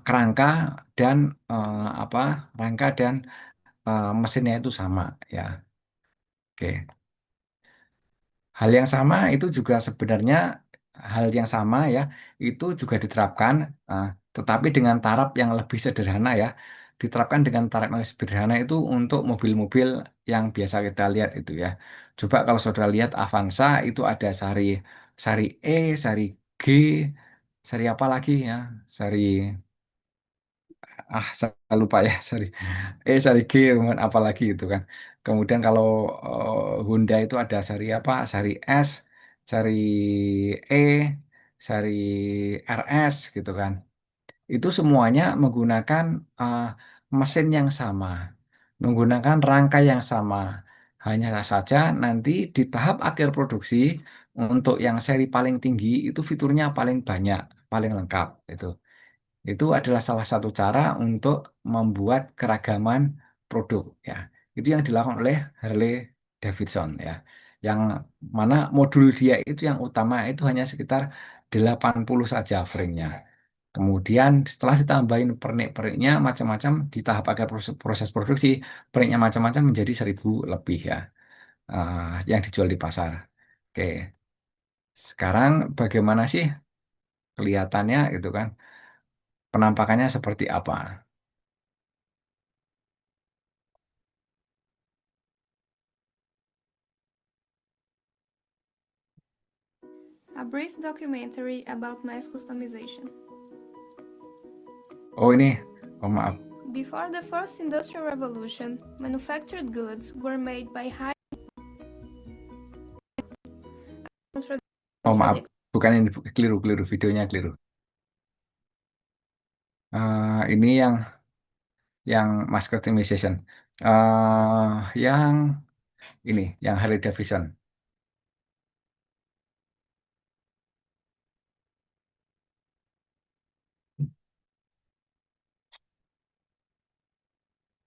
Kerangka dan apa? Rangka dan mesinnya itu sama ya. Oke. Hal yang sama itu juga sebenarnya hal yang sama ya, itu juga diterapkan, eh, tetapi dengan taraf yang lebih sederhana ya. Diterapkan dengan taraf yang sederhana itu untuk mobil-mobil yang biasa kita lihat itu ya. Coba kalau saudara lihat Avanza itu ada seri seri E, seri G, seri apa lagi ya? Seri saya lupa ya, seri G kemudian apa lagi itu kan. Kemudian kalau Honda itu ada seri apa? Seri S, seri E, seri RS gitu kan. Itu semuanya menggunakan eh, mesin yang sama, menggunakan rangka yang sama. Hanya saja nanti di tahap akhir produksi untuk yang seri paling tinggi itu fiturnya paling banyak, paling lengkap itu. Itu adalah salah satu cara untuk membuat keragaman produk ya. Itu yang dilakukan oleh Harley Davidson ya. Yang mana modul dia itu yang utama itu hanya sekitar 80 saja frame-nya. Kemudian setelah ditambahin pernik-perniknya macam-macam di tahap akhir proses produksi, perniknya macam-macam menjadi 1.000 lebih ya. yang dijual di pasar. Oke, sekarang bagaimana sih kelihatannya gitu kan? Penampakannya seperti apa? A brief documentary about mass customization. Oh ini, oh maaf, Before the first industrial revolution, manufactured goods were made by high oh maaf, bukan ini, keliru, videonya keliru. Ini yang mass customization, yang ini, yang Harley Davidson.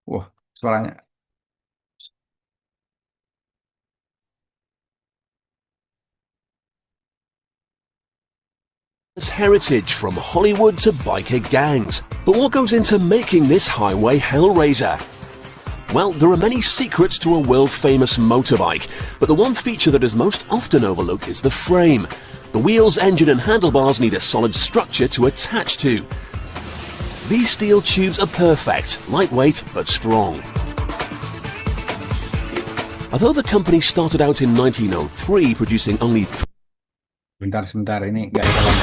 Wah, suaranya. Heritage from Hollywood to biker gangs. But what goes into making this highway hellraiser? Well, there are many secrets to a world-famous motorbike, but the one feature that is most often overlooked is the frame. The wheels, engine and handlebars need a solid structure to attach to. These steel tubes are perfect, lightweight but strong. Although the company started out in 1903 producing only Sebentar, ini nggak jalan.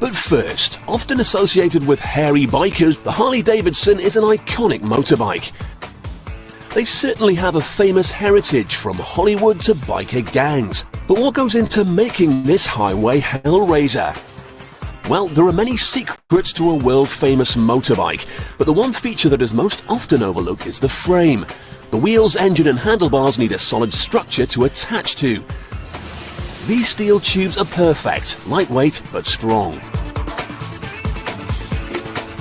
But first, often associated with hairy bikers, the Harley-Davidson is an iconic motorbike. They certainly have a famous heritage from Hollywood to biker gangs. But what goes into making this highway hellraiser? Well, there are many secrets to a world-famous motorbike, but the one feature that is most often overlooked is the frame. The wheels, engine and handlebars need a solid structure to attach to. These steel tubes are perfect, lightweight but strong.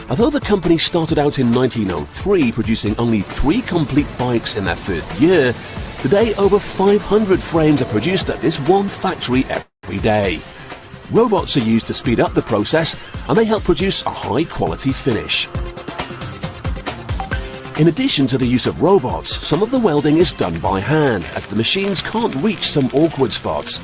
Although the company started out in 1903 producing only 3 complete bikes in their first year, today over 500 frames are produced at this one factory every day. Robots are used to speed up the process and they help produce a high-quality finish. In addition to the use of robots, some of the welding is done by hand, as the machines can't reach some awkward spots.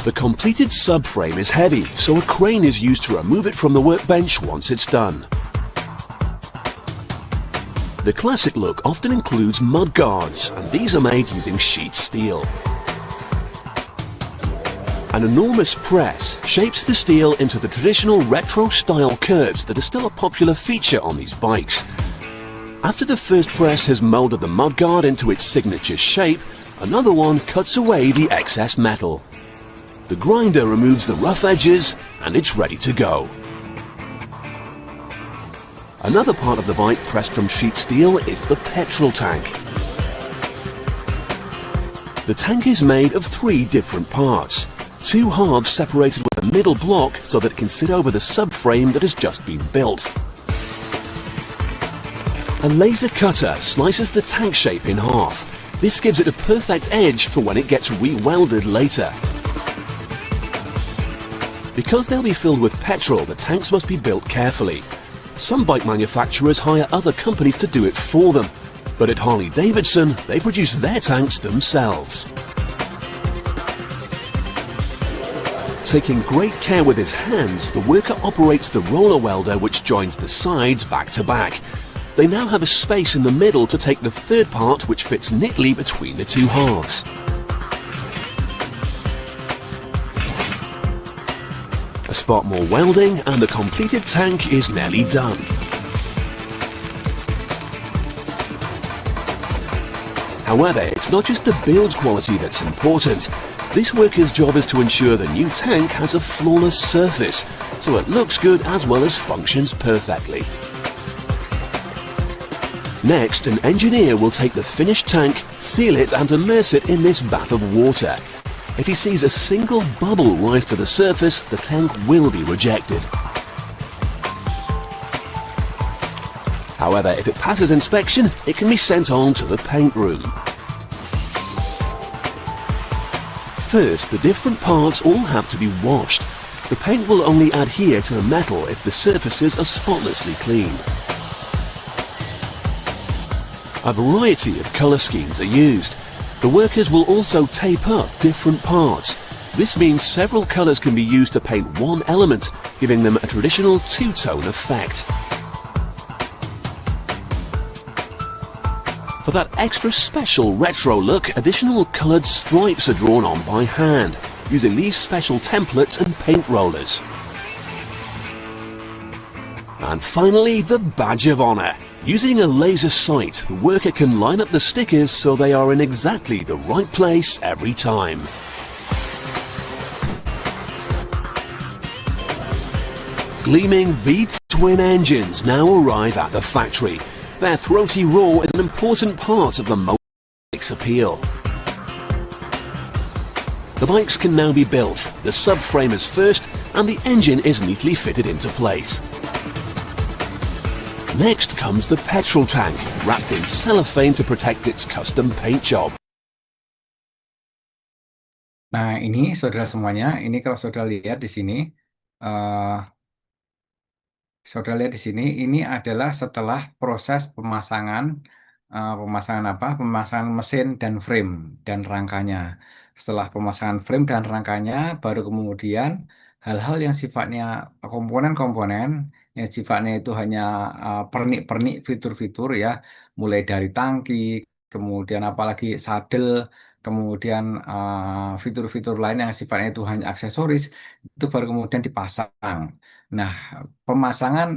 The completed subframe is heavy, so a crane is used to remove it from the workbench once it's done. The classic look often includes mud guards, and these are made using sheet steel. An enormous press shapes the steel into the traditional retro-style curves that are still a popular feature on these bikes. After the first press has moulded the mudguard into its signature shape, another one cuts away the excess metal. The grinder removes the rough edges and it's ready to go. Another part of the bike pressed from sheet steel is the petrol tank. The tank is made of 3 different parts. 2 halves separated with a middle block so that it can sit over the subframe that has just been built. A laser cutter slices the tank shape in half. This gives it a perfect edge for when it gets re-welded later. Because they'll be filled with petrol, the tanks must be built carefully. Some bike manufacturers hire other companies to do it for them, but at Harley-Davidson, they produce their tanks themselves. Taking great care with his hands, the worker operates the roller welder which joins the sides back to back. They now have a space in the middle to take the third part which fits neatly between the 2 halves. A spot more welding and the completed tank is nearly done. However, it's not just the build quality that's important. This worker's job is to ensure the new tank has a flawless surface, so it looks good as well as functions perfectly. Next, an engineer will take the finished tank, seal it and immerse it in this bath of water. If he sees a single bubble rise to the surface, the tank will be rejected. However, if it passes inspection, it can be sent on to the paint room. First, the different parts all have to be washed. The paint will only adhere to the metal if the surfaces are spotlessly clean. A variety of colour schemes are used. The workers will also tape up different parts. This means several colours can be used to paint one element, giving them a traditional two-tone effect. For that extra special retro look, additional coloured stripes are drawn on by hand, using these special templates and paint rollers. And finally, the badge of honour. Using a laser sight, the worker can line up the stickers so they are in exactly the right place every time. Gleaming V-twin engines now arrive at the factory. Their throaty roar is an important part of the motorbike's appeal. The bikes can now be built, the subframe is first, and the engine is neatly fitted into place. Next comes the petrol tank, wrapped in cellophane to protect its custom paint job. Nah, ini saudara semuanya, ini kalau saudara lihat di sini, eh, saudara lihat di sini, ini adalah setelah proses pemasangan, pemasangan apa? Pemasangan mesin dan frame dan rangkanya. Setelah pemasangan frame dan rangkanya, baru kemudian hal-hal yang sifatnya komponen-komponen, yang sifatnya itu hanya pernik-pernik fitur-fitur ya, mulai dari tangki, kemudian apalagi sadel, kemudian fitur-fitur lain yang sifatnya itu hanya aksesoris, itu baru kemudian dipasang. Nah, pemasangan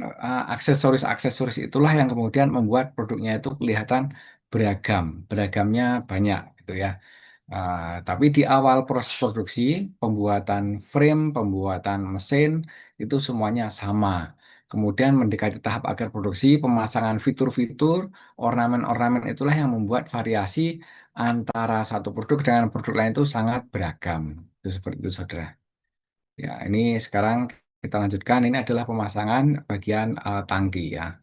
aksesoris-aksesoris itulah yang kemudian membuat produknya itu kelihatan beragam, beragamnya banyak gitu ya. Tapi di awal proses produksi, pembuatan frame, pembuatan mesin itu semuanya sama. Kemudian mendekati tahap akhir produksi, pemasangan fitur-fitur, ornamen-ornamen itulah yang membuat variasi antara satu produk dengan produk lain itu sangat beragam. Itu seperti itu, saudara. Ya, ini sekarang kita lanjutkan. Ini adalah pemasangan bagian tangki ya.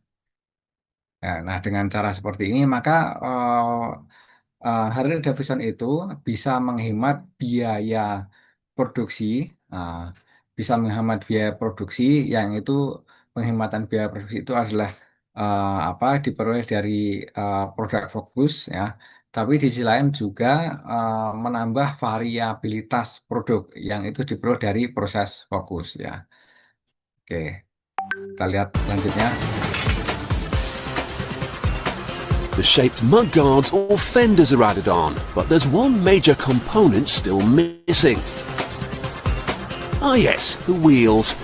Ya, nah, dengan cara seperti ini maka Harley Davidson itu bisa menghemat biaya produksi, uh, bisa menghemat biaya produksi yang itu penghematan biaya produksi itu adalah apa diperoleh dari produk fokus ya. Tapi di sisi lain juga menambah variabilitas produk yang itu diperoleh dari proses fokus ya. Oke, kita lihat selanjutnya. The shaped mudguards or fenders are added on, but there's one major component still missing. Ah yes, the wheels.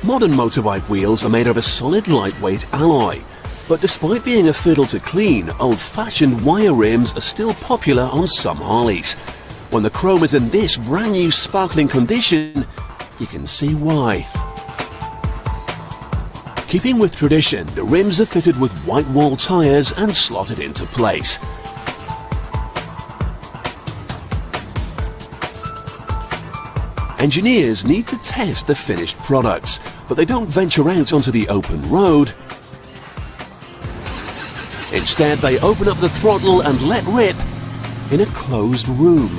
Modern motorbike wheels are made of a solid lightweight alloy, but despite being a fiddle to clean, old-fashioned wire rims are still popular on some Harleys. When the chrome is in this brand new sparkling condition, you can see why. Keeping with tradition, the rims are fitted with white wall tyres and slotted into place. Engineers need to test the finished products, but they don't venture out onto the open road. Instead, they open up the throttle and let rip in a closed room.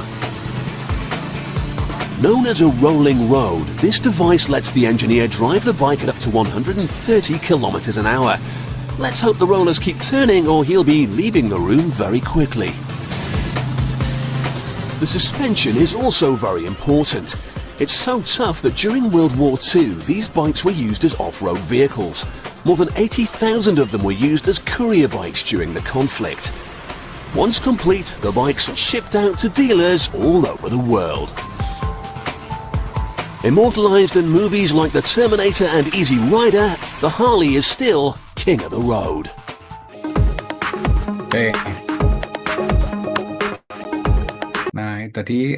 Known as a rolling road, this device lets the engineer drive the bike at up to 130 kilometers an hour. Let's hope the rollers keep turning or he'll be leaving the room very quickly. The suspension is also very important. It's so tough that during World War II, these bikes were used as off-road vehicles. More than 80,000 of them were used as courier bikes during the conflict. Once complete, the bikes are shipped out to dealers all over the world. Immortalized in movies like The Terminator and Easy Rider, the Harley is still king of the road. Oke. Nah, itu tadi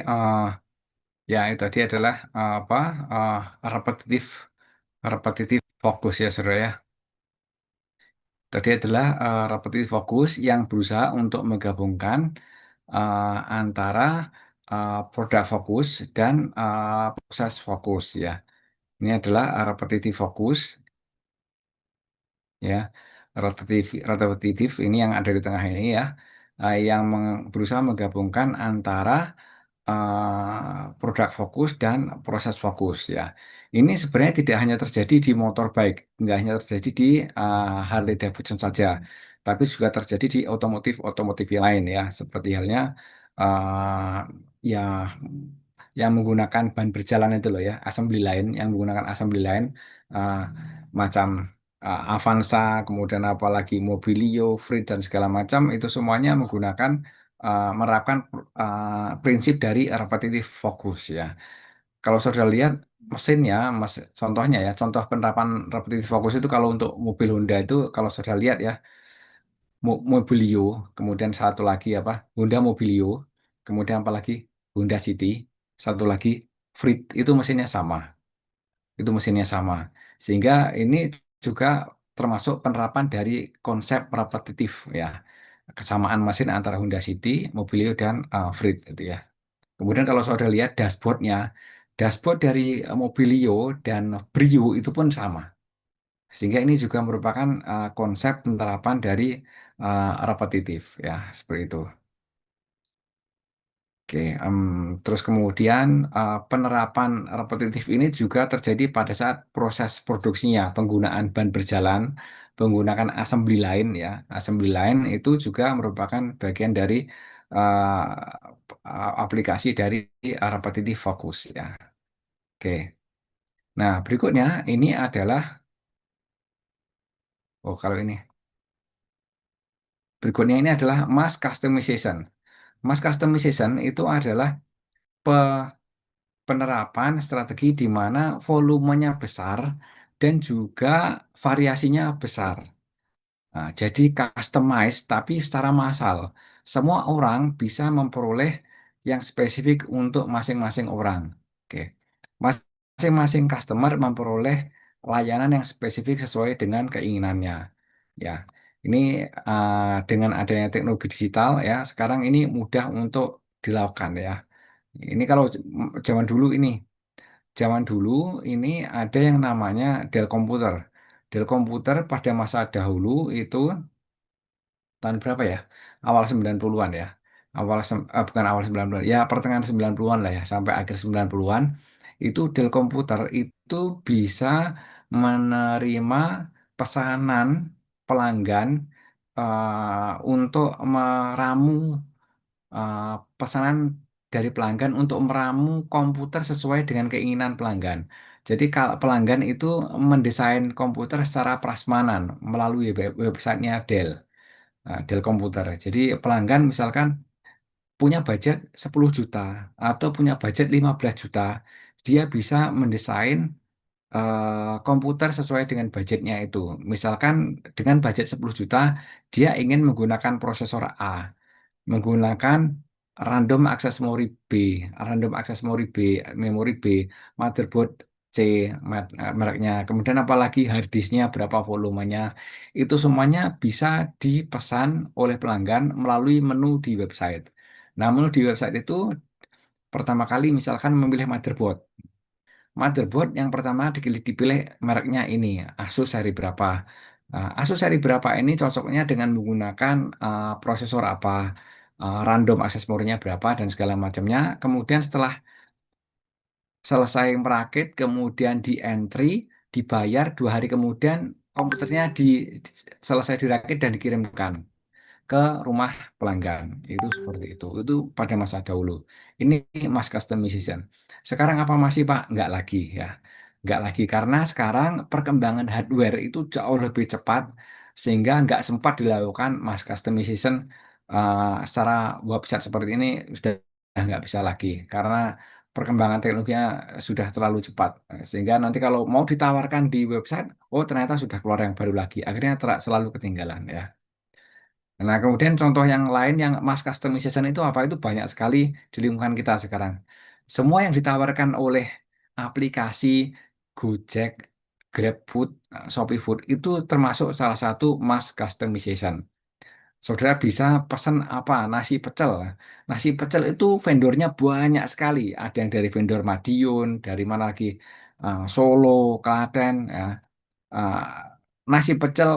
ya itu tadi adalah apa repetitif fokus ya saudara ya. Tadi adalah repetitif fokus yang berusaha untuk menggabungkan antara produk fokus dan proses fokus ya. Ini adalah repetitif fokus ya. Repetitif ini yang ada di tengah ini ya, yang berusaha menggabungkan antara produk fokus dan proses fokus ya. Ini sebenarnya tidak hanya terjadi di motorbike, nggak hanya terjadi di Harley Davidson saja, tapi juga terjadi di otomotif yang lain ya, seperti halnya uh, ya yang menggunakan ban berjalan itu loh ya, assembly line, yang menggunakan assembly line uh, macam Avanza, kemudian apalagi Mobilio, Freed dan segala macam itu semuanya menggunakan menerapkan prinsip dari repetitive focus ya. Kalau saudara lihat mesinnya, contohnya ya, contoh penerapan repetitive focus itu kalau untuk mobil Honda itu kalau saudara lihat ya, Mobilio, kemudian satu lagi apa, Honda Mobilio, kemudian apalagi Honda City, satu lagi Freed itu mesinnya sama, sehingga ini juga termasuk penerapan dari konsep repetitif ya, kesamaan mesin antara Honda City, Mobilio dan Freed itu ya. Kemudian kalau saudara lihat dashboardnya, dashboard dari Mobilio dan Brio itu pun sama. Sehingga ini juga merupakan konsep penerapan dari repetitif ya, seperti itu. Oke, terus kemudian penerapan repetitif ini juga terjadi pada saat proses produksinya, penggunaan ban berjalan, menggunakan assembly line ya. Assembly line itu juga merupakan bagian dari aplikasi dari repetitive focus ya. Oke. Nah, berikutnya ini adalah kalau ini. Berikutnya ini adalah mass customization. Mass customization itu adalah penerapan strategi di mana volumenya besar dan juga variasinya besar. Nah, jadi customize tapi secara massal. Semua orang bisa memperoleh yang spesifik untuk masing-masing orang. Oke. Masing-masing customer memperoleh layanan yang spesifik sesuai dengan keinginannya. Ya. Ini dengan adanya teknologi digital ya, sekarang ini mudah untuk dilakukan ya. Ini kalau zaman dulu ini, zaman dulu ini ada yang namanya Dell komputer. Dell komputer pada masa dahulu itu tahun berapa ya? Awal 90-an ya. Bukan awal 90-an, ya pertengahan 90-an lah ya, sampai akhir 90-an itu Dell komputer itu bisa menerima pesanan pelanggan untuk meramu eh, pesanan dari pelanggan untuk meramu komputer sesuai dengan keinginan pelanggan. Jadi kalau pelanggan itu mendesain komputer secara prasmanan melalui websitenya Dell, Dell komputer. Jadi pelanggan misalkan punya budget 10 juta atau punya budget 15 juta, dia bisa mendesain komputer sesuai dengan budgetnya itu. Misalkan dengan budget 10 juta, dia ingin menggunakan prosesor A, menggunakan random access memory B, random access memory B, motherboard C, mereknya. Kemudian apalagi hard disknya, berapa volumenya, itu semuanya bisa dipesan oleh pelanggan melalui menu di website. Nah, menu di website itu pertama kali misalkan memilih motherboard. Motherboard yang pertama dipilih mereknya ini, Asus seri berapa. Asus seri berapa ini cocoknya dengan menggunakan prosesor apa, random access memorinya berapa, dan segala macamnya. Kemudian setelah selesai merakit, kemudian di entry, dibayar 2 hari kemudian, komputernya selesai dirakit dan dikirimkan ke rumah pelanggan. Itu seperti itu. Itu pada masa dahulu. Ini mass customization. Sekarang apa masih Pak? Nggak lagi ya. Nggak lagi karena sekarang perkembangan hardware itu jauh lebih cepat sehingga nggak sempat dilakukan mass customization secara website seperti ini sudah nggak bisa lagi karena perkembangan teknologinya sudah terlalu cepat sehingga nanti kalau mau ditawarkan di website, oh ternyata sudah keluar yang baru lagi. Akhirnya selalu ketinggalan ya. Nah, kemudian contoh yang lain yang mass customization itu apa? Itu banyak sekali di lingkungan kita sekarang. Semua yang ditawarkan oleh aplikasi Gojek, GrabFood, Shopee Food itu termasuk salah satu mass customization. Saudara bisa pesan apa? Nasi pecel. Nasi pecel itu vendornya banyak sekali. Ada yang dari vendor Madiun, dari mana lagi? Solo, Klaten, ya. Ah, nasi pecel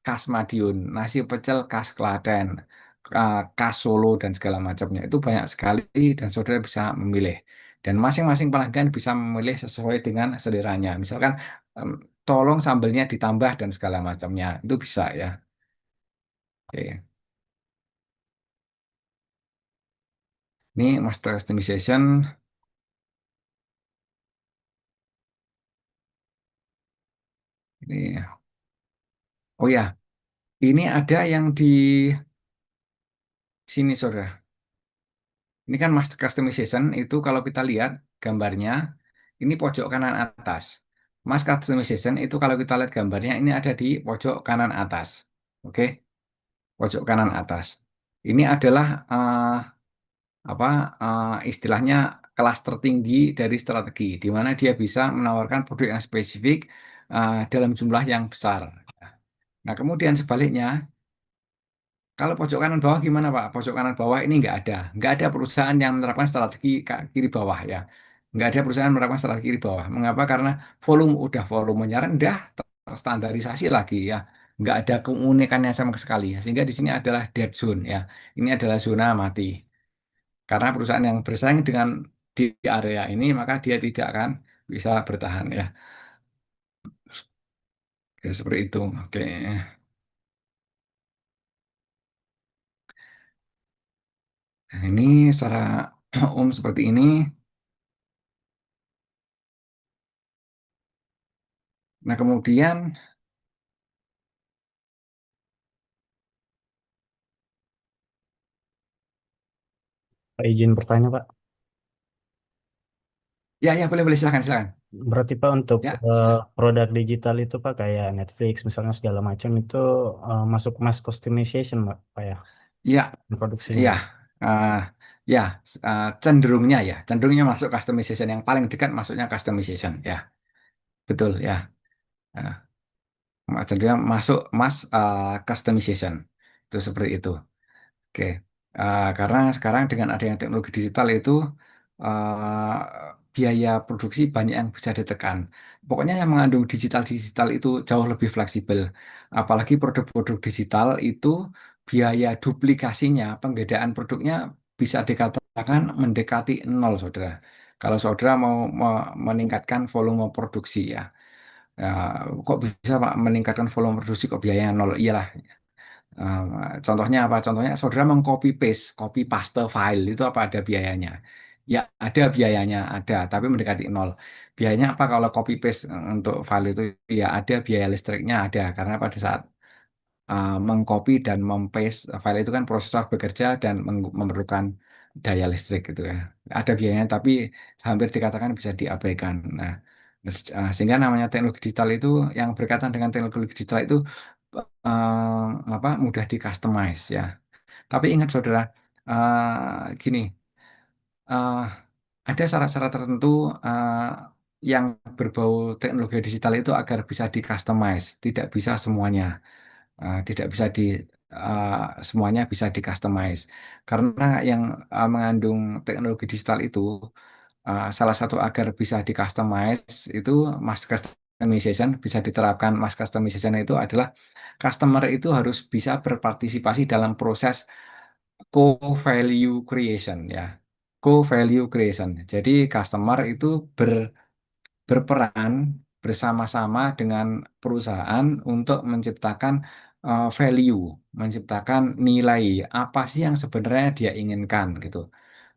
khas Madiun, nasi pecel khas Klaten, kas Solo dan segala macamnya itu banyak sekali dan saudara bisa memilih dan masing-masing pelanggan bisa memilih sesuai dengan seleranya. Misalkan em, tolong sambelnya ditambah dan segala macamnya itu bisa ya. Oke. Ini master customization. Ini, oh ya, ini ada yang di sini saudara. Ini kan master customization itu kalau kita lihat gambarnya ini pojok kanan atas. Mas customization itu kalau kita lihat gambarnya ini ada di pojok kanan atas. Oke, pojok kanan atas. Ini adalah apa istilahnya kelas tertinggi dari strategi di mana dia bisa menawarkan produk yang spesifik dalam jumlah yang besar. Nah, kemudian sebaliknya kalau pojok kanan bawah gimana Pak? Pojok kanan bawah ini nggak ada perusahaan yang menerapkan strategi kiri bawah ya, nggak ada perusahaan menerapkan strategi kiri bawah. Mengapa? Karena volumenya rendah, terstandarisasi lagi ya, nggak ada keunikannya sama sekali. Sehingga di sini adalah dead zone ya, ini adalah zona mati. Karena perusahaan yang bersaing dengan di area ini maka dia tidak akan bisa bertahan ya. Ya, seperti itu. Oke. Nah, ini secara umum seperti ini. Nah, kemudian Pak, izin bertanya, Pak. ya ya boleh boleh silakan silakan. Berarti Pak untuk Ya, produk digital itu Pak kayak Netflix misalnya segala macam itu masuk mass customization Pak ya ya, produksinya. ya, eh, ya, cenderungnya masuk customization yang paling dekat masuknya customization ya, betul ya. Eh, cenderungnya masuk customization itu seperti itu. Oke, karena sekarang dengan adanya teknologi digital itu biaya produksi banyak yang bisa ditekan. Pokoknya yang mengandung digital-digital itu jauh lebih fleksibel. Apalagi produk-produk digital itu biaya duplikasinya, penggedaan produknya bisa dikatakan mendekati nol, saudara. Kalau saudara mau meningkatkan volume produksi ya. Ya, kok bisa Pak meningkatkan volume produksi kok biayanya nol? Iyalah. Eh, contohnya apa? Contohnya saudara mengcopy paste, copy paste file itu apa ada biayanya? Ya ada biayanya, ada, tapi mendekati nol. Biayanya apa kalau copy paste untuk file itu? Ya ada biaya listriknya ada, karena pada saat mengcopy dan mempaste file itu kan prosesor bekerja dan memerlukan daya listrik gitu ya. Ada biayanya, tapi hampir dikatakan bisa diabaikan. Nah, sehingga namanya teknologi digital itu yang berkaitan dengan teknologi digital itu apa mudah di customize ya. Tapi ingat saudara, gini, eh, ada syarat-syarat tertentu yang berbau teknologi digital itu agar bisa di customize. Tidak bisa semuanya, tidak bisa semuanya bisa di customize. Karena yang mengandung teknologi digital itu salah satu agar bisa di customize itu mass customization bisa diterapkan mass customization itu adalah customer itu harus bisa berpartisipasi dalam proses co-value creation ya. Co-value creation. Jadi customer itu berperan bersama-sama dengan perusahaan untuk menciptakan value, menciptakan nilai apa sih yang sebenarnya dia inginkan gitu.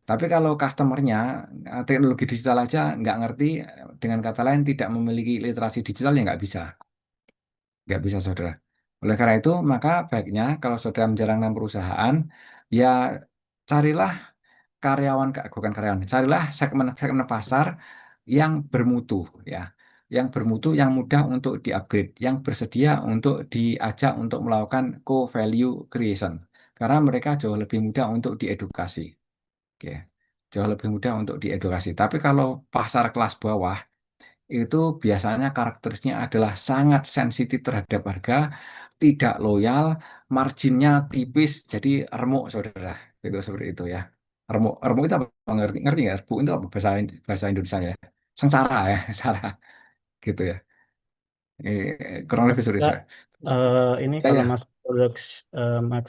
Tapi kalau customernya teknologi digital aja nggak ngerti, dengan kata lain tidak memiliki literasi digital ya nggak bisa saudara. Oleh karena itu maka baiknya kalau saudara menjalankan perusahaan ya carilah bukan karyawan, carilah segmen segmen pasar yang bermutu ya, yang bermutu, yang mudah untuk di-upgrade, yang bersedia untuk diajak untuk melakukan co-value creation, karena mereka jauh lebih mudah untuk diedukasi. Oke, jauh lebih mudah untuk diedukasi. Tapi kalau pasar kelas bawah itu biasanya karakteristiknya adalah sangat sensitif terhadap harga, tidak loyal, marginnya tipis, jadi remuk, saudara. Itu seperti itu ya. Remuk, remuk itu apa? Ngerti, ngerti nggak? Remuk itu apa bahasa Indonesia ya? Sengsara ya, sengsara gitu ya. Kurang lebih seperti Ya, itu. ini Ya kalau ya, mas produk Max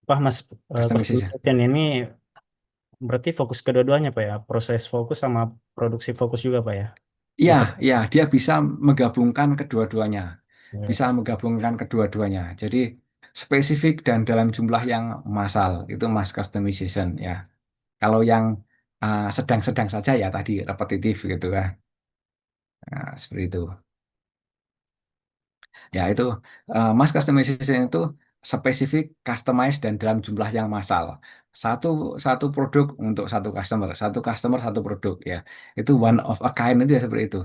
Pak Mas, customization. customization ini berarti fokus kedua-duanya Pak ya, proses fokus sama produksi fokus juga Pak ya. Iya, Atau ya, dia bisa menggabungkan kedua-duanya. Bisa ya, menggabungkan kedua-duanya. Jadi spesifik dan dalam jumlah yang massal itu mass customization ya. Kalau yang sedang-sedang saja ya tadi repetitif gitu ya. Nah, seperti itu. Ya itu mass customization itu spesifik, customized dan dalam jumlah yang massal. Satu satu produk untuk satu customer satu produk ya. Itu one of a kind itu ya seperti itu.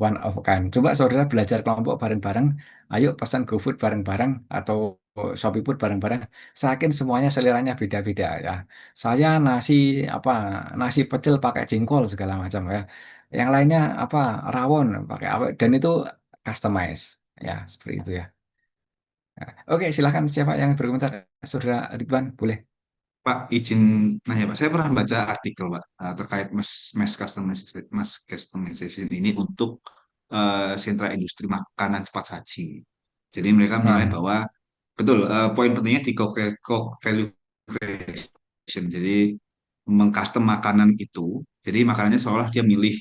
One of a kind. Coba saudara belajar kelompok bareng-bareng, ayo pesan GoFood bareng-bareng atau ShopeeFood bareng-bareng. Saya yakin semuanya seleranya beda-beda ya. Saya apa nasi pecel pakai jengkol segala macam ya. Yang lainnya apa rawon pakai apa dan itu customize ya seperti itu ya. Nah, oke, silakan siapa yang berkomentar? Saudara Ridwan, boleh. Pak, izin nanya Pak, saya pernah baca artikel Pak terkait mass customization ini untuk sentra industri makanan cepat saji. Jadi mereka menilai Nah, bahwa betul poin pentingnya di value creation. Jadi mengcustom makanan itu, jadi makanannya seolah dia milih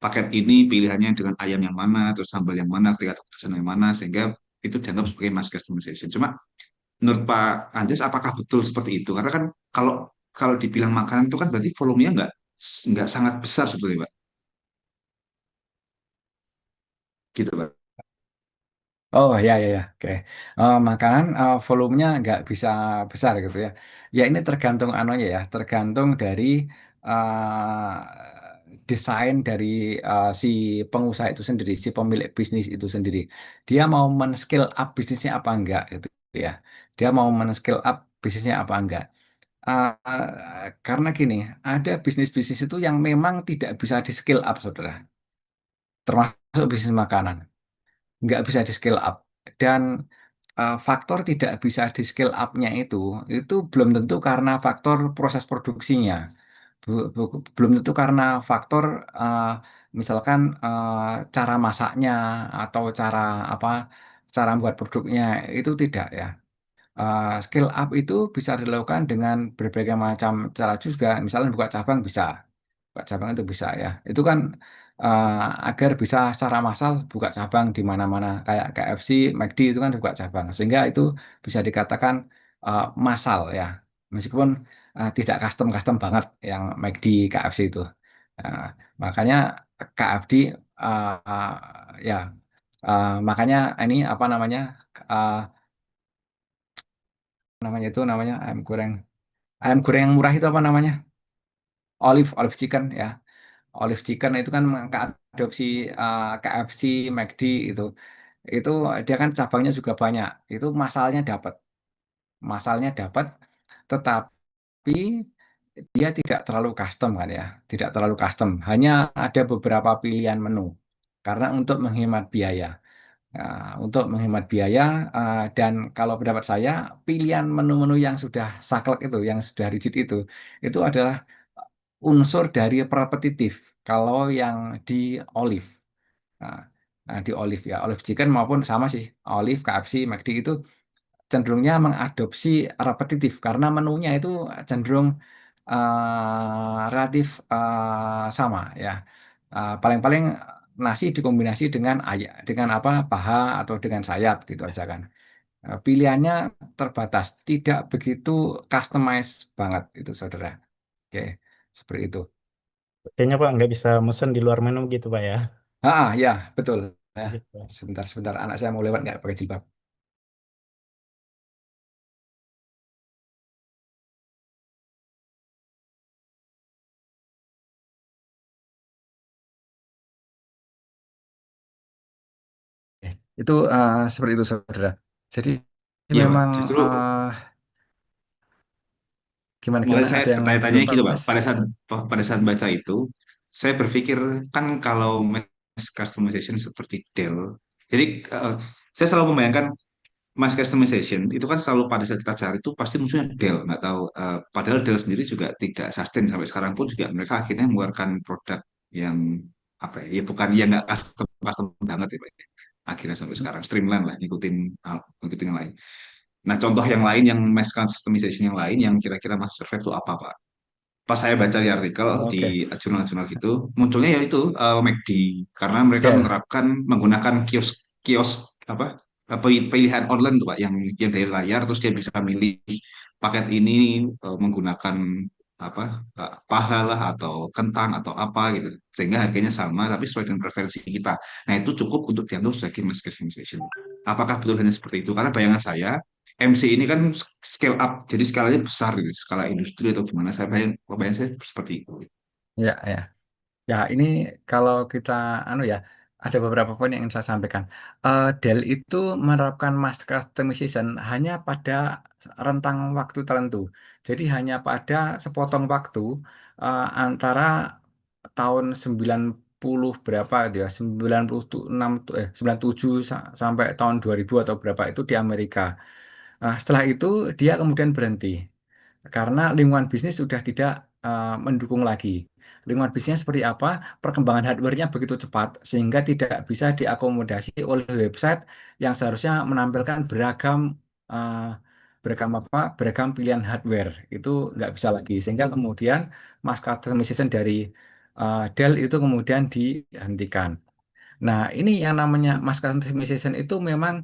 paket ini pilihannya dengan ayam yang mana, atau sambal yang mana, ketika pesan yang mana, sehingga itu dianggap sebagai mass customization. Cuma menurut Pak Anjas, apakah betul seperti itu? Karena kan kalau kalau dibilang makanan itu kan berarti volumenya nggak sangat besar sebetulnya, Pak. Gitu, Pak. oh ya ya ya, oke. Makanan volumenya nggak bisa besar gitu ya. Ya ini tergantung anunya ya, tergantung dari desain dari si pengusaha itu sendiri, si pemilik bisnis itu sendiri. Dia mau men-scale up bisnisnya apa enggak gitu ya. Dia mau men-scale up bisnisnya apa enggak. Karena gini, ada bisnis-bisnis itu yang memang tidak bisa di-scale up, saudara. Termasuk bisnis makanan nggak bisa di scale up dan faktor tidak bisa di scale up-nya itu belum tentu karena faktor proses produksinya. Belum tentu karena faktor uh, misalkan cara masaknya atau apa cara membuat produknya itu tidak ya. Scale up itu bisa dilakukan dengan berbagai macam cara juga. Misalnya buka cabang bisa. Buka cabang itu bisa ya. Itu kan uh, agar bisa secara massal buka cabang di mana-mana. Kayak KFC, McD itu kan buka cabang. Sehingga itu bisa dikatakan massal ya. Meskipun tidak custom-custom banget yang McD, KFC itu. Nah, makanya KFD ya makanya ini apa namanya uh, namanya itu namanya ayam goreng yang murah itu apa namanya olive chicken ya olive chicken itu kan mengadopsi KFC McD itu dia kan cabangnya juga banyak itu masalnya dapat tetapi dia tidak terlalu custom kan ya tidak terlalu custom hanya ada beberapa pilihan menu karena untuk menghemat biaya. Untuk menghemat biaya dan kalau pendapat saya pilihan menu-menu yang sudah saklek yang sudah rigid itu adalah unsur dari repetitif. Kalau yang di olive, nah, di olive ya olive chicken maupun sama sih olive, KFC, McD itu cenderungnya mengadopsi repetitif karena menunya itu cenderung relatif sama ya. Paling-paling nasi dikombinasi dengan dengan apa paha atau dengan sayap gitu aja kan. Pilihannya terbatas, tidak begitu customize banget itu saudara. Oke, seperti itu. kayaknya Pak nggak bisa mesen di luar menu gitu Pak ya. Ya betul. Ya, Gitu. sebentar anak saya mau lewat nggak pakai jilbab. Oke, itu seperti itu saudara. Jadi Iya, Pak. memang Justru gimana mulai gimana saya ada yang bertanya-tanya belum gitu, Pak. pas? Pada saat baca itu, saya berpikir kan kalau mass customization seperti Dell, jadi saya selalu membayangkan mass customization itu kan selalu pada saat kita cari itu pasti musuhnya Dell, nggak tahu. Padahal Dell sendiri juga tidak sustain sampai sekarang pun juga mereka akhirnya mengeluarkan produk yang apa ya, ya bukan yang nggak custom banget ya, Pak. Akhirnya sampai sekarang streamline lah, ngikutin yang lain. Nah, contoh yang lain yang mass customization yang lain yang kira-kira masuk survive itu apa, Pak? Pas saya baca di artikel di Oke, jurnal-jurnal gitu, munculnya yaitu McD karena mereka Dell. menerapkan menggunakan kios apa pilihan online tuh Pak yang dari layar terus dia bisa milih paket ini menggunakan apa paha lah atau kentang atau apa gitu sehingga harganya sama tapi sesuai dengan preferensi kita. Nah itu cukup untuk dianggap sebagai mass customization. Apakah betul hanya seperti itu? Karena bayangan saya MC ini kan scale up, jadi skalanya besar gitu, skala industri atau gimana. Bayang saya seperti itu. Ya, ya. Ya, ini kalau kita anu ya, ada beberapa poin yang ingin saya sampaikan. Dell itu menerapkan mass customization hanya pada rentang waktu tertentu. Jadi hanya pada sepotong waktu antara tahun 90 berapa gitu ya, 96 97 sampai tahun 2000 atau berapa itu di Amerika. Setelah itu dia kemudian berhenti karena lingkungan bisnis sudah tidak mendukung lagi. Lingkungan bisnisnya seperti apa? Perkembangan hardware-nya begitu cepat sehingga tidak bisa diakomodasi oleh website yang seharusnya menampilkan eh, beragam pilihan hardware. Itu nggak bisa lagi. Sehingga kemudian mass customization dari Dell itu kemudian dihentikan. Nah, ini yang namanya mass customization itu memang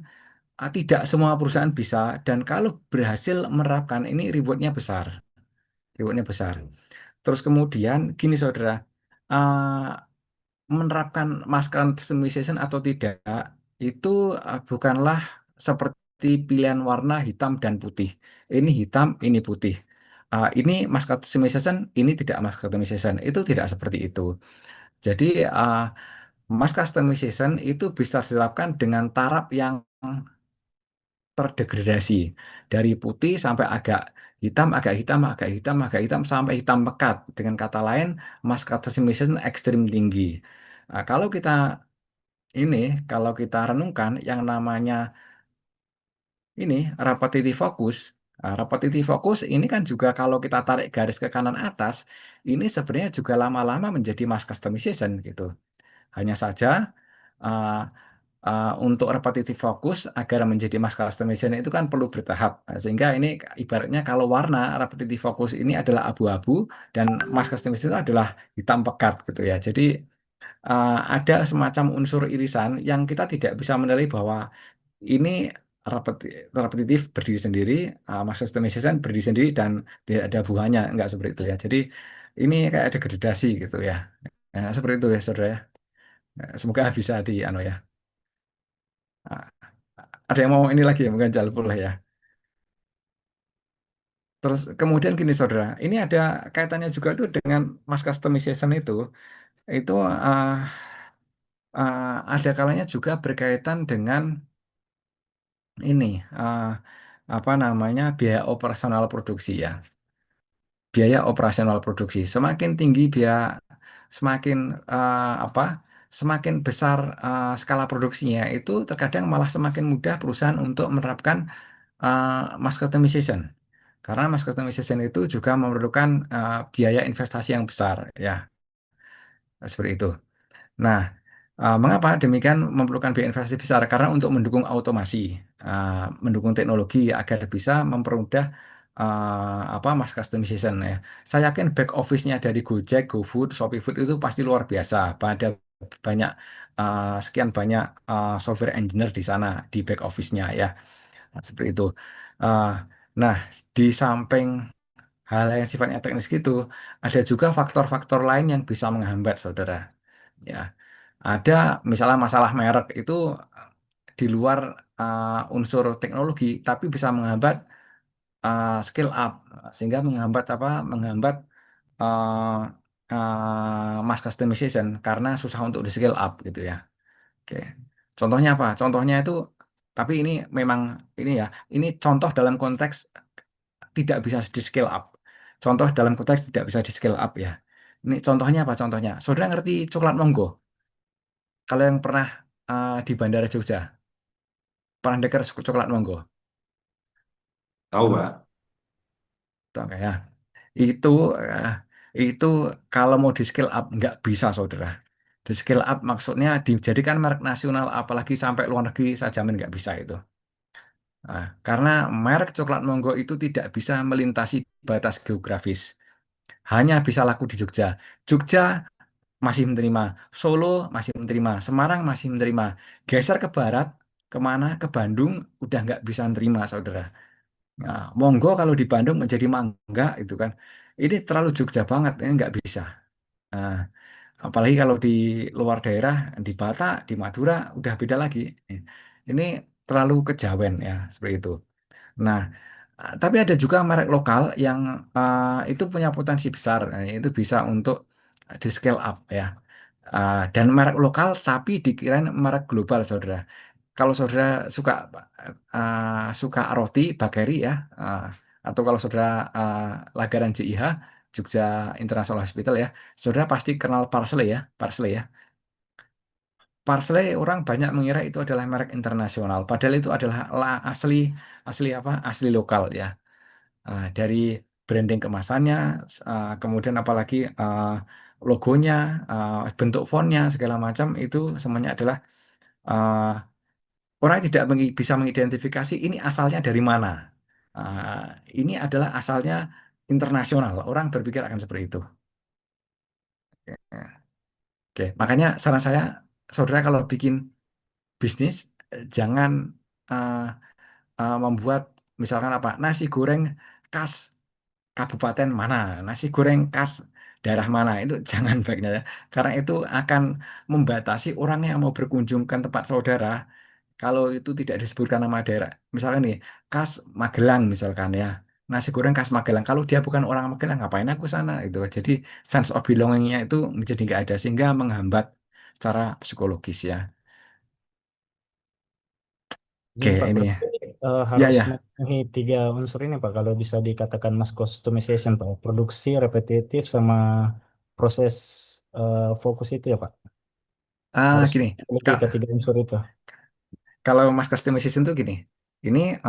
tidak semua perusahaan bisa dan kalau berhasil menerapkan ini rewardnya besar. Terus kemudian gini saudara, menerapkan mass customization atau tidak itu bukanlah seperti pilihan warna hitam dan putih. Ini hitam, ini putih. Ini mass customization, ini tidak mass customization. Itu tidak seperti itu. Jadi mass customization itu bisa diterapkan dengan taraf yang terdegradasi dari putih sampai agak hitam, agak hitam, agak hitam, agak hitam sampai hitam pekat. Dengan kata lain, mass customization ekstrim tinggi. Nah, ini, kalau kita renungkan yang namanya ini repetitive focus. Repetitive focus ini kan juga kalau kita tarik garis ke kanan atas, ini sebenarnya juga lama-lama menjadi mass customization gitu. Hanya saja uh, untuk repetitive focus agar menjadi mass customization itu kan perlu bertahap. Nah, sehingga ini ibaratnya kalau warna repetitive focus ini adalah abu-abu dan mass customization itu adalah hitam pekat gitu ya. Jadi ada semacam unsur irisan yang kita tidak bisa menilai bahwa ini repetitif berdiri sendiri, mass customization berdiri sendiri dan tidak ada buahnya, enggak seperti itu ya. Jadi ini kayak ada gradasi gitu ya. Nah, seperti itu ya saudara ya. Nah, semoga bisa di anu ya. Ah, Ada yang mau ini lagi ya, mungkin Jalpul lah ya. Terus kemudian gini saudara, ini ada kaitannya juga tuh dengan mass customization itu. Itu ada kalanya juga berkaitan dengan ini apa namanya biaya operasional produksi ya. Biaya operasional produksi semakin tinggi biaya, semakin apa? Semakin besar skala produksinya itu terkadang malah semakin mudah perusahaan untuk menerapkan mass customization. Karena mass customization itu juga memerlukan biaya investasi yang besar, ya, seperti itu. Nah, mengapa demikian memerlukan biaya investasi besar? Karena untuk mendukung automasi, mendukung teknologi agar bisa mempermudah apa mass customization ya. Saya yakin back office-nya dari Gojek, GoFood, Shopee Food itu pasti luar biasa. Pada banyak sekian banyak software engineer di sana di back office-nya ya. Nah, seperti itu. Uh, nah, di samping hal yang sifatnya teknis gitu, ada juga faktor-faktor lain yang bisa menghambat, saudara. Ya, ada misalnya masalah merek itu di luar unsur teknologi, tapi bisa menghambat scale up, sehingga menghambat apa? Menghambat uh, mass customization karena susah untuk di scale up gitu ya. Oke. Contohnya apa? Contohnya itu, tapi ini memang ini ya, ini contoh dalam konteks tidak bisa di scale up. Contoh dalam konteks tidak bisa di scale up ya. Ini contohnya apa? Contohnya, saudara ngerti coklat Monggo? Kalau yang pernah di Bandara Jogja, pernah dengar coklat Monggo? Tahu, Pak? Tahu nggak ya? Itu eh, itu kalau mau di scale up nggak bisa, saudara. Di scale up maksudnya dijadikan merek nasional, apalagi sampai luar negeri, saya jamin nggak bisa itu. Karena merek coklat Monggo itu tidak bisa melintasi batas geografis. Hanya bisa laku di Jogja. Jogja masih menerima, Solo masih menerima, Semarang masih menerima. Geser ke barat, kemana? Ke Bandung, udah nggak bisa menerima, saudara. Nah, Monggo kalau di Bandung menjadi mangga itu kan, ini terlalu Jogja banget, ini nggak bisa. Nah, apalagi kalau di luar daerah, di Batak, di Madura, udah beda lagi. Ini terlalu kejawen ya, seperti itu. Nah, tapi ada juga merek lokal yang itu punya potensi besar. Nah, itu bisa untuk di scale up ya. Dan merek lokal tapi dikirain merek global, saudara. Kalau saudara suka suka roti, bakeri ya, uh, atau kalau saudara langganan JIH, Jogja International Hospital ya, saudara pasti kenal Parsley ya, Parsley ya. Parsley orang banyak mengira itu adalah merek internasional, padahal itu adalah asli asli apa? Asli lokal ya. Dari branding kemasannya, kemudian apalagi logonya, bentuk fontnya segala macam itu semuanya adalah uh, orang tidak bisa mengidentifikasi ini asalnya dari mana. Ini adalah asalnya internasional. Orang berpikir akan seperti itu. Oke, makanya saran saya, saudara kalau bikin bisnis, jangan uh, membuat misalkan apa nasi goreng khas kabupaten mana, nasi goreng khas daerah mana itu jangan baiknya ya. Karena itu akan membatasi orang yang mau berkunjung ke tempat saudara kalau itu tidak disebutkan nama daerah. Misalkan nih, khas Magelang misalkan ya. Nasi goreng khas Magelang. Kalau dia bukan orang Magelang, ngapain aku sana itu. Jadi sense of belongingnya itu menjadi nggak ada sehingga menghambat secara psikologis ya. Ini Oke, Pak, ini berarti ya harus ya. memenuhi tiga unsur ini Pak, kalau bisa dikatakan mass customization Pak. Produksi, repetitif, sama proses fokus itu ya Pak. Harus Gini, memiliki Kak, ketiga unsur itu. kalau mass customization itu gini. Ini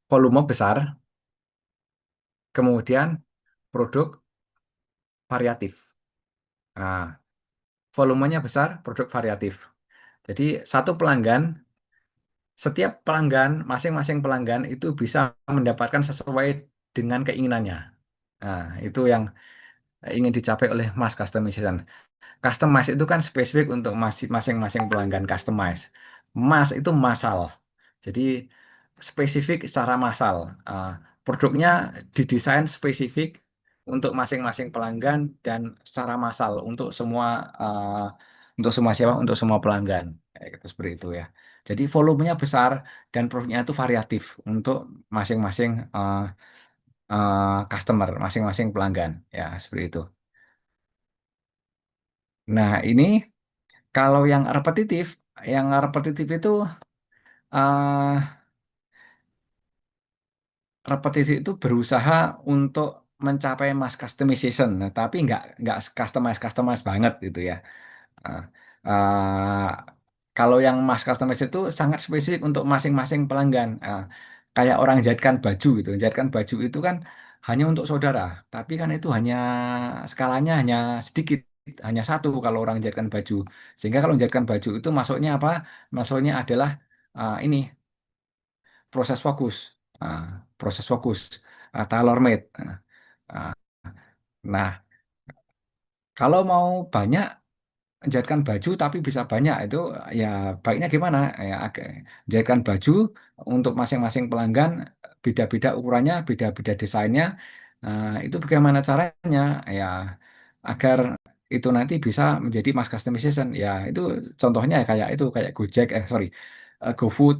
volume besar, kemudian produk variatif. Nah, volumenya besar, produk variatif. Jadi satu pelanggan, setiap pelanggan, masing-masing pelanggan itu bisa mendapatkan sesuai dengan keinginannya. Nah, itu yang ingin dicapai oleh mass customization. Customize itu kan spesifik untuk masing-masing pelanggan customize. Mass itu massal. Jadi spesifik secara massal. Produknya didesain spesifik untuk masing-masing pelanggan dan secara massal untuk semua siapa? Untuk semua pelanggan. Kayak gitu, seperti itu ya. Jadi volumenya besar dan produknya itu variatif untuk masing-masing customer, masing-masing pelanggan. Ya, seperti itu. Nah, ini kalau yang repetitif itu eh repetitif itu berusaha untuk mencapai mass customization, nah, tapi nggak customize banget gitu ya. Eh, eh, Kalau yang mass customize itu sangat spesifik untuk masing-masing pelanggan. Kayak orang jahitkan baju gitu, jahitkan baju itu kan hanya untuk saudara, tapi kan itu hanya skalanya hanya sedikit. Hanya satu kalau orang jahitkan baju, sehingga kalau menjahitkan baju itu masuknya apa? Masuknya adalah ini proses fokus, Ah, proses fokus, tailor made. Ah, Nah, kalau mau banyak menjahitkan baju tapi bisa banyak itu ya baiknya gimana? Ya, jahitkan baju untuk masing-masing pelanggan, beda-beda ukurannya, beda-beda desainnya. Itu bagaimana caranya? Ya, agar itu nanti bisa menjadi mass customization. Ya, itu contohnya kayak itu kayak Gojek, sorry, GoFood,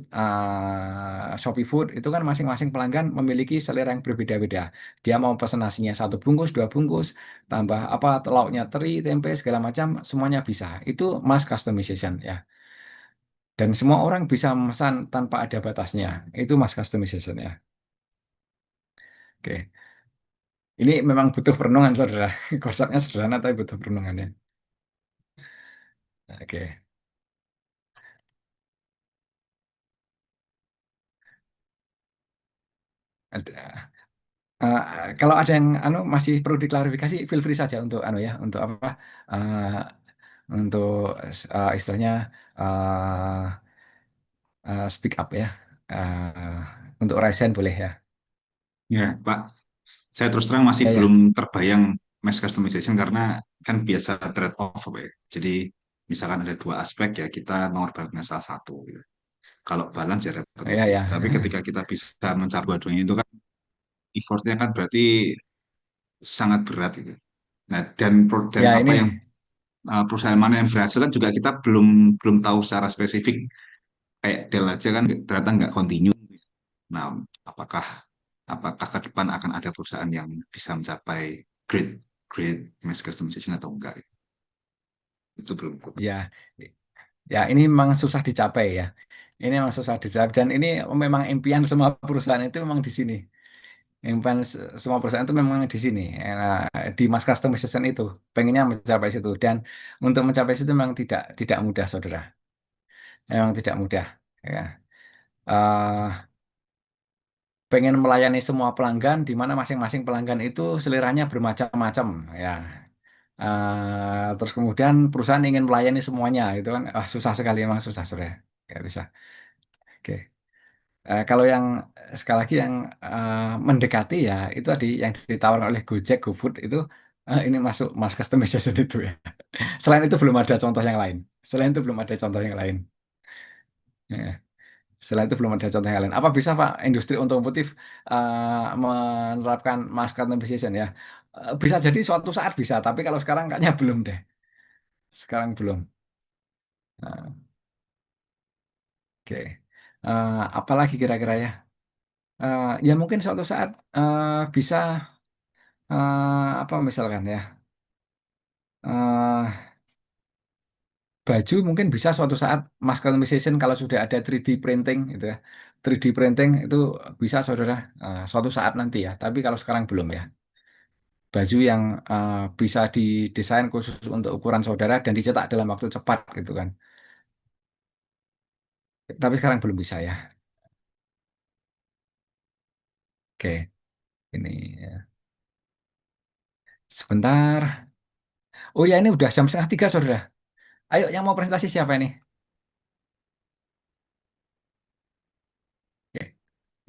Shopee Food itu kan masing-masing pelanggan memiliki selera yang berbeda-beda. Dia mau pesan nasinya satu bungkus, dua bungkus, tambah apa lauknya teri, tempe segala macam, semuanya bisa. Itu mass customization ya. Dan semua orang bisa memesan tanpa ada batasnya. Itu mass customization ya. Oke. Ini memang butuh perenungan, saudara. Konsepnya sederhana tapi butuh perenungan ya. Oke. Eh, Kalau ada yang masih perlu diklarifikasi, feel free saja untuk untuk apa? eh, untuk istilahnya speak up ya. untuk Ryzen boleh ya. Ya, Pak, saya terus terang masih Ya belum ya. terbayang mass customization karena kan biasa trade off, Pak, ya. Jadi misalkan ada dua aspek ya kita mengorbankan salah satu, gitu. Kalau balance ya Ya repetitif. Tapi ya. ketika kita bisa mencapai dua-duanya itu kan effortnya kan berarti sangat berat gitu. Nah, dan Ya apa yang ini perusahaan mana yang berhasil kan juga kita belum belum tahu secara spesifik. Kayak Dell aja kan ternyata nggak continue. Nah, apakah apakah ke depan akan ada perusahaan yang bisa mencapai great great mass customization atau enggak? Itu belum. ya ya ini memang susah dicapai ya. Ini memang susah dicapai dan ini memang impian semua perusahaan itu memang di sini. Impian semua perusahaan itu memang di sini. Di mass customization itu pengennya mencapai situ dan untuk mencapai situ memang tidak mudah, saudara. Memang tidak mudah. Ya. Eh, Pengen melayani semua pelanggan di mana masing-masing pelanggan itu seliranya bermacam-macam ya. Terus kemudian perusahaan ingin melayani semuanya itu kan susah sekali, emang susah, sudah nggak bisa. Oke. Kalau yang sekali lagi yang mendekati ya itu tadi yang ditawarkan oleh Gojek, GoFood itu ini masuk mass customization itu ya. Selain itu belum ada contoh yang lain. Selain itu belum ada contoh yang lain. Ya. Setelah itu belum ada contoh yang lain. Apa bisa Pak industri otomotif menerapkan mass customization ya? Bisa jadi suatu saat bisa, tapi kalau sekarang kayaknya belum deh. Sekarang belum. Nah, oke. Apalagi kira-kira ya? Ya mungkin suatu saat bisa apa misalkan ya? eh, Baju mungkin bisa suatu saat mass customization kalau sudah ada 3D printing gitu ya. 3D printing itu bisa saudara suatu saat nanti ya. Tapi kalau sekarang belum ya. Baju yang bisa didesain khusus untuk ukuran saudara dan dicetak dalam waktu cepat gitu kan. Tapi sekarang belum bisa ya. Oke, ini ya. Sebentar. Oh ya ini udah jam 2:30 saudara. Ayo yang mau presentasi siapa ini? Oke.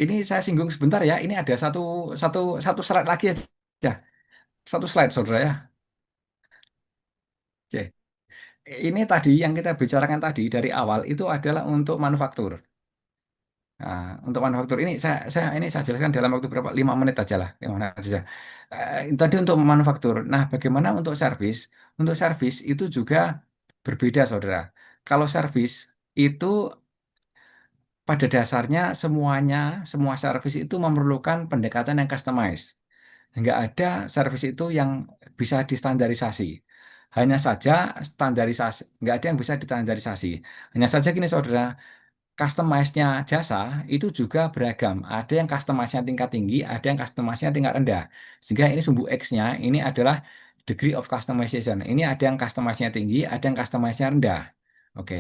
Ini saya singgung sebentar ya. Ini ada satu satu satu slide lagi aja. Satu slide saudara ya. Oke. Ini tadi yang kita bicarakan tadi dari awal itu adalah untuk manufaktur. Nah, untuk manufaktur ini saya jelaskan dalam waktu berapa? 5 menit aja lah, 5 menit aja. Tadi untuk manufaktur. Nah, bagaimana untuk servis? Untuk servis itu juga berbeda, saudara. Kalau servis itu pada dasarnya semua servis itu memerlukan pendekatan yang customized. Nggak ada servis itu yang bisa distandarisasi. Hanya saja standarisasi, nggak ada yang bisa distandarisasi. Hanya saja gini, saudara. Customize-nya jasa itu juga beragam. Ada yang customize-nya tingkat tinggi, ada yang customize-nya tingkat rendah. Sehingga ini sumbu X-nya ini adalah degree of customization. Ini ada yang customize-nya tinggi, ada yang customize-nya rendah. Oke.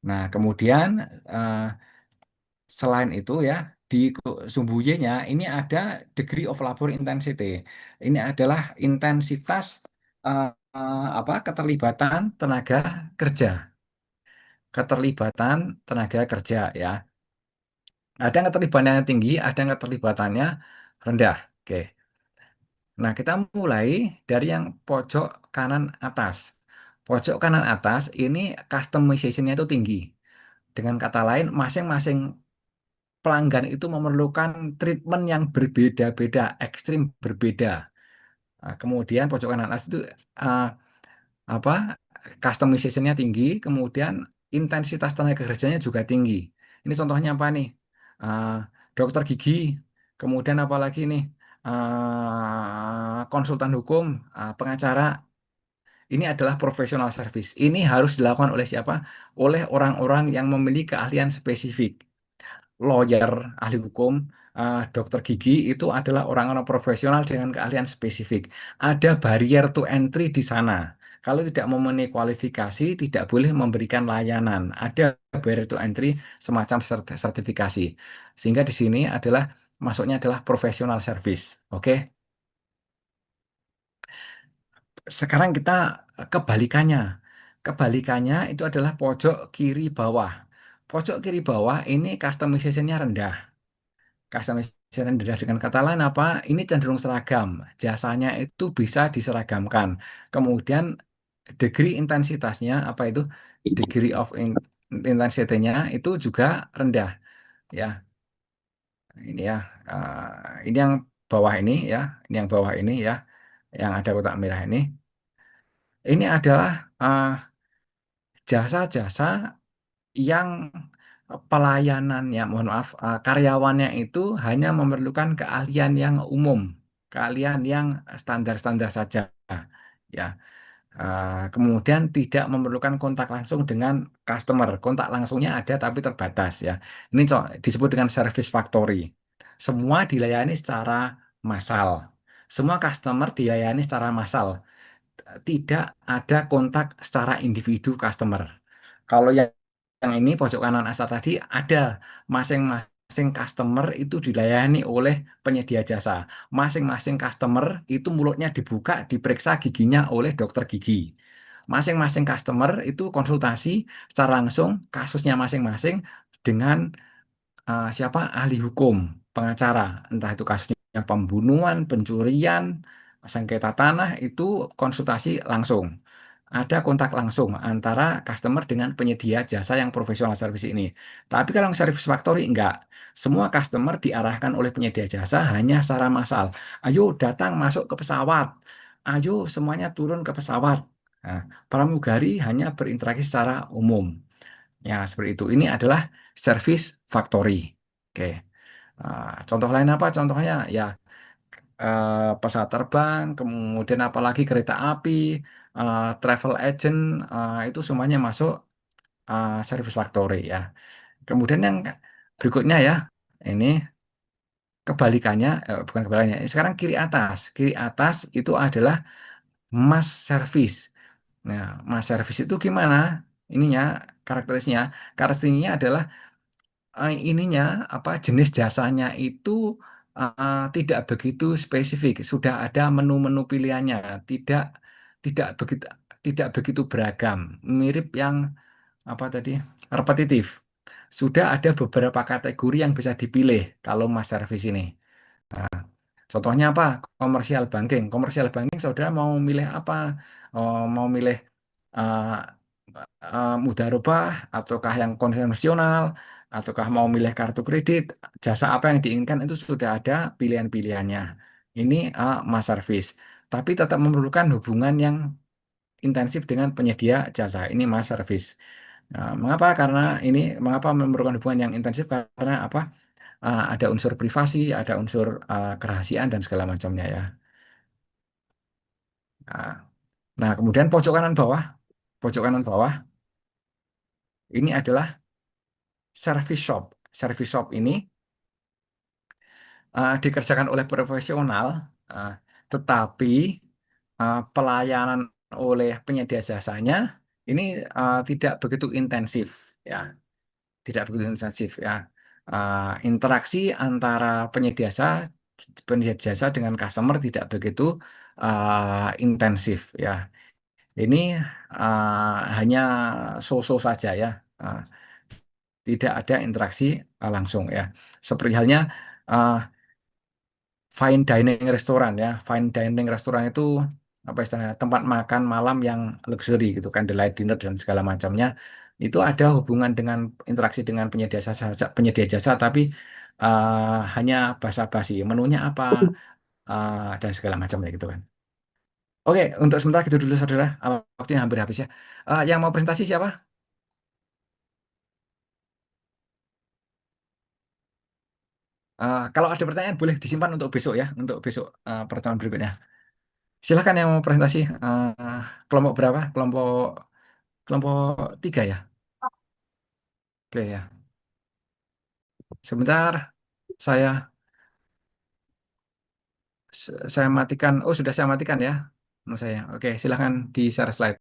Nah, kemudian eh, selain itu ya di sumbu Y-nya ini ada degree of labor intensity. Ini adalah intensitas apa keterlibatan tenaga kerja. Keterlibatan tenaga kerja ya. Ada yang keterlibatannya tinggi, ada yang keterlibatannya rendah. Oke. Nah, kita mulai dari yang pojok kanan atas. Pojok kanan atas ini customization-nya itu tinggi. Dengan kata lain, masing-masing pelanggan itu memerlukan treatment yang berbeda-beda, ekstrim berbeda. Nah, kemudian pojok kanan atas itu uh, apa customization-nya tinggi, kemudian intensitas tenaga kerjanya juga tinggi. Ini contohnya apa nih? Ah, dokter gigi, kemudian apa lagi nih? Konsultan hukum, pengacara. Ini adalah professional service. Ini harus dilakukan oleh siapa? Oleh orang-orang yang memiliki keahlian spesifik. Lawyer, ahli hukum, dokter gigi itu adalah orang-orang profesional dengan keahlian spesifik. Ada barrier to entry di sana. Kalau tidak memenuhi kualifikasi, tidak boleh memberikan layanan. Ada barrier to entry semacam sertifikasi. Sehingga di sini adalah masuknya adalah professional service. Oke. Sekarang kita kebalikannya. Kebalikannya itu adalah pojok kiri bawah. Pojok kiri bawah ini customization-nya rendah. Customization yang rendah dengan kata lain apa? Ini cenderung seragam. Jasanya itu bisa diseragamkan. Kemudian degree intensitasnya apa itu? Degree of intensity-nya itu juga rendah ya. Ini ya. Ini yang bawah ini ya. Ini yang bawah ini ya. Yang ada kotak merah ini. Ini adalah jasa-jasa yang pelayanannya, mohon maaf, karyawannya itu hanya memerlukan keahlian yang umum, keahlian yang standar-standar saja, ya. Kemudian tidak memerlukan kontak langsung dengan customer. Kontak langsungnya ada tapi terbatas, ya. Ini disebut dengan service factory. Semua dilayani secara massal. Semua customer dilayani secara massal, tidak ada kontak secara individu customer. Kalau yang ini pojok kanan atas tadi ada masing-masing customer itu dilayani oleh penyedia jasa. Masing-masing customer itu mulutnya dibuka, diperiksa giginya oleh dokter gigi. Masing-masing customer itu konsultasi secara langsung kasusnya masing-masing dengan siapa ahli hukum, pengacara, entah itu kasusnya pembunuhan, pencurian, sengketa tanah itu konsultasi langsung. Ada kontak langsung antara customer dengan penyedia jasa yang profesional service ini. Tapi kalau yang service factory enggak. Semua customer diarahkan oleh penyedia jasa hanya secara massal. Ayo datang masuk ke pesawat. Ayo semuanya turun ke pesawat. Nah, pramugari hanya berinteraksi secara umum. Ya, seperti itu. Ini adalah service factory. Oke. Contoh lain apa? Contohnya ya pesawat terbang, kemudian apalagi kereta api, travel agent, itu semuanya masuk service factory ya. Kemudian yang berikutnya ya, ini kebalikannya, bukan kebalikannya. Sekarang kiri atas itu adalah mass service. Nah, mass service itu gimana? Ininya karakteristiknya, karakteristiknya adalah ininya apa jenis jasanya itu tidak begitu spesifik. Sudah ada menu-menu pilihannya, tidak tidak begitu tidak begitu beragam, mirip yang apa tadi repetitif. Sudah ada beberapa kategori yang bisa dipilih kalau mas service ini. Contohnya apa? Komersial banking. Komersial banking, saudara mau milih apa? Oh, mau milih uh, mudharabah ataukah yang konvensional ataukah mau milih kartu kredit, jasa apa yang diinginkan itu sudah ada pilihan-pilihannya. Ini mass service, tapi tetap memerlukan hubungan yang intensif dengan penyedia jasa. Ini mass service. Nah, mengapa? Karena ini mengapa memerlukan hubungan yang intensif? Karena apa? Ada unsur privasi, ada unsur kerahasiaan dan segala macamnya ya. Nah, nah, kemudian pojok kanan bawah ini adalah service shop. Service shop ini dikerjakan oleh profesional, uh, tetapi pelayanan oleh penyedia jasanya ini tidak begitu intensif, ya, tidak begitu intensif, ya. Interaksi antara penyedia jasa dengan customer tidak begitu intensif, ya. Ini hanya so-so saja, ya. Uh, Tidak ada interaksi langsung, ya. Seperti halnya uh, fine dining restoran, ya. Fine dining restoran itu apa istilahnya tempat makan malam yang luxury gitu kan, delight dinner dan segala macamnya. Itu ada hubungan dengan interaksi dengan penyedia jasa, tapi hanya basa-basi. Menunya apa dan segala macamnya gitu kan. Oke, untuk sementara gitu dulu saudara. Waktunya hampir habis ya. Yang mau presentasi siapa? Kalau ada pertanyaan boleh disimpan untuk besok ya, untuk besok pertemuan berikutnya. Silahkan yang mau presentasi. Kelompok berapa? Kelompok kelompok tiga ya. Oke ya. Sebentar, saya saya matikan. Oh sudah saya matikan ya. Menurut saya. Oke, silahkan di share slide.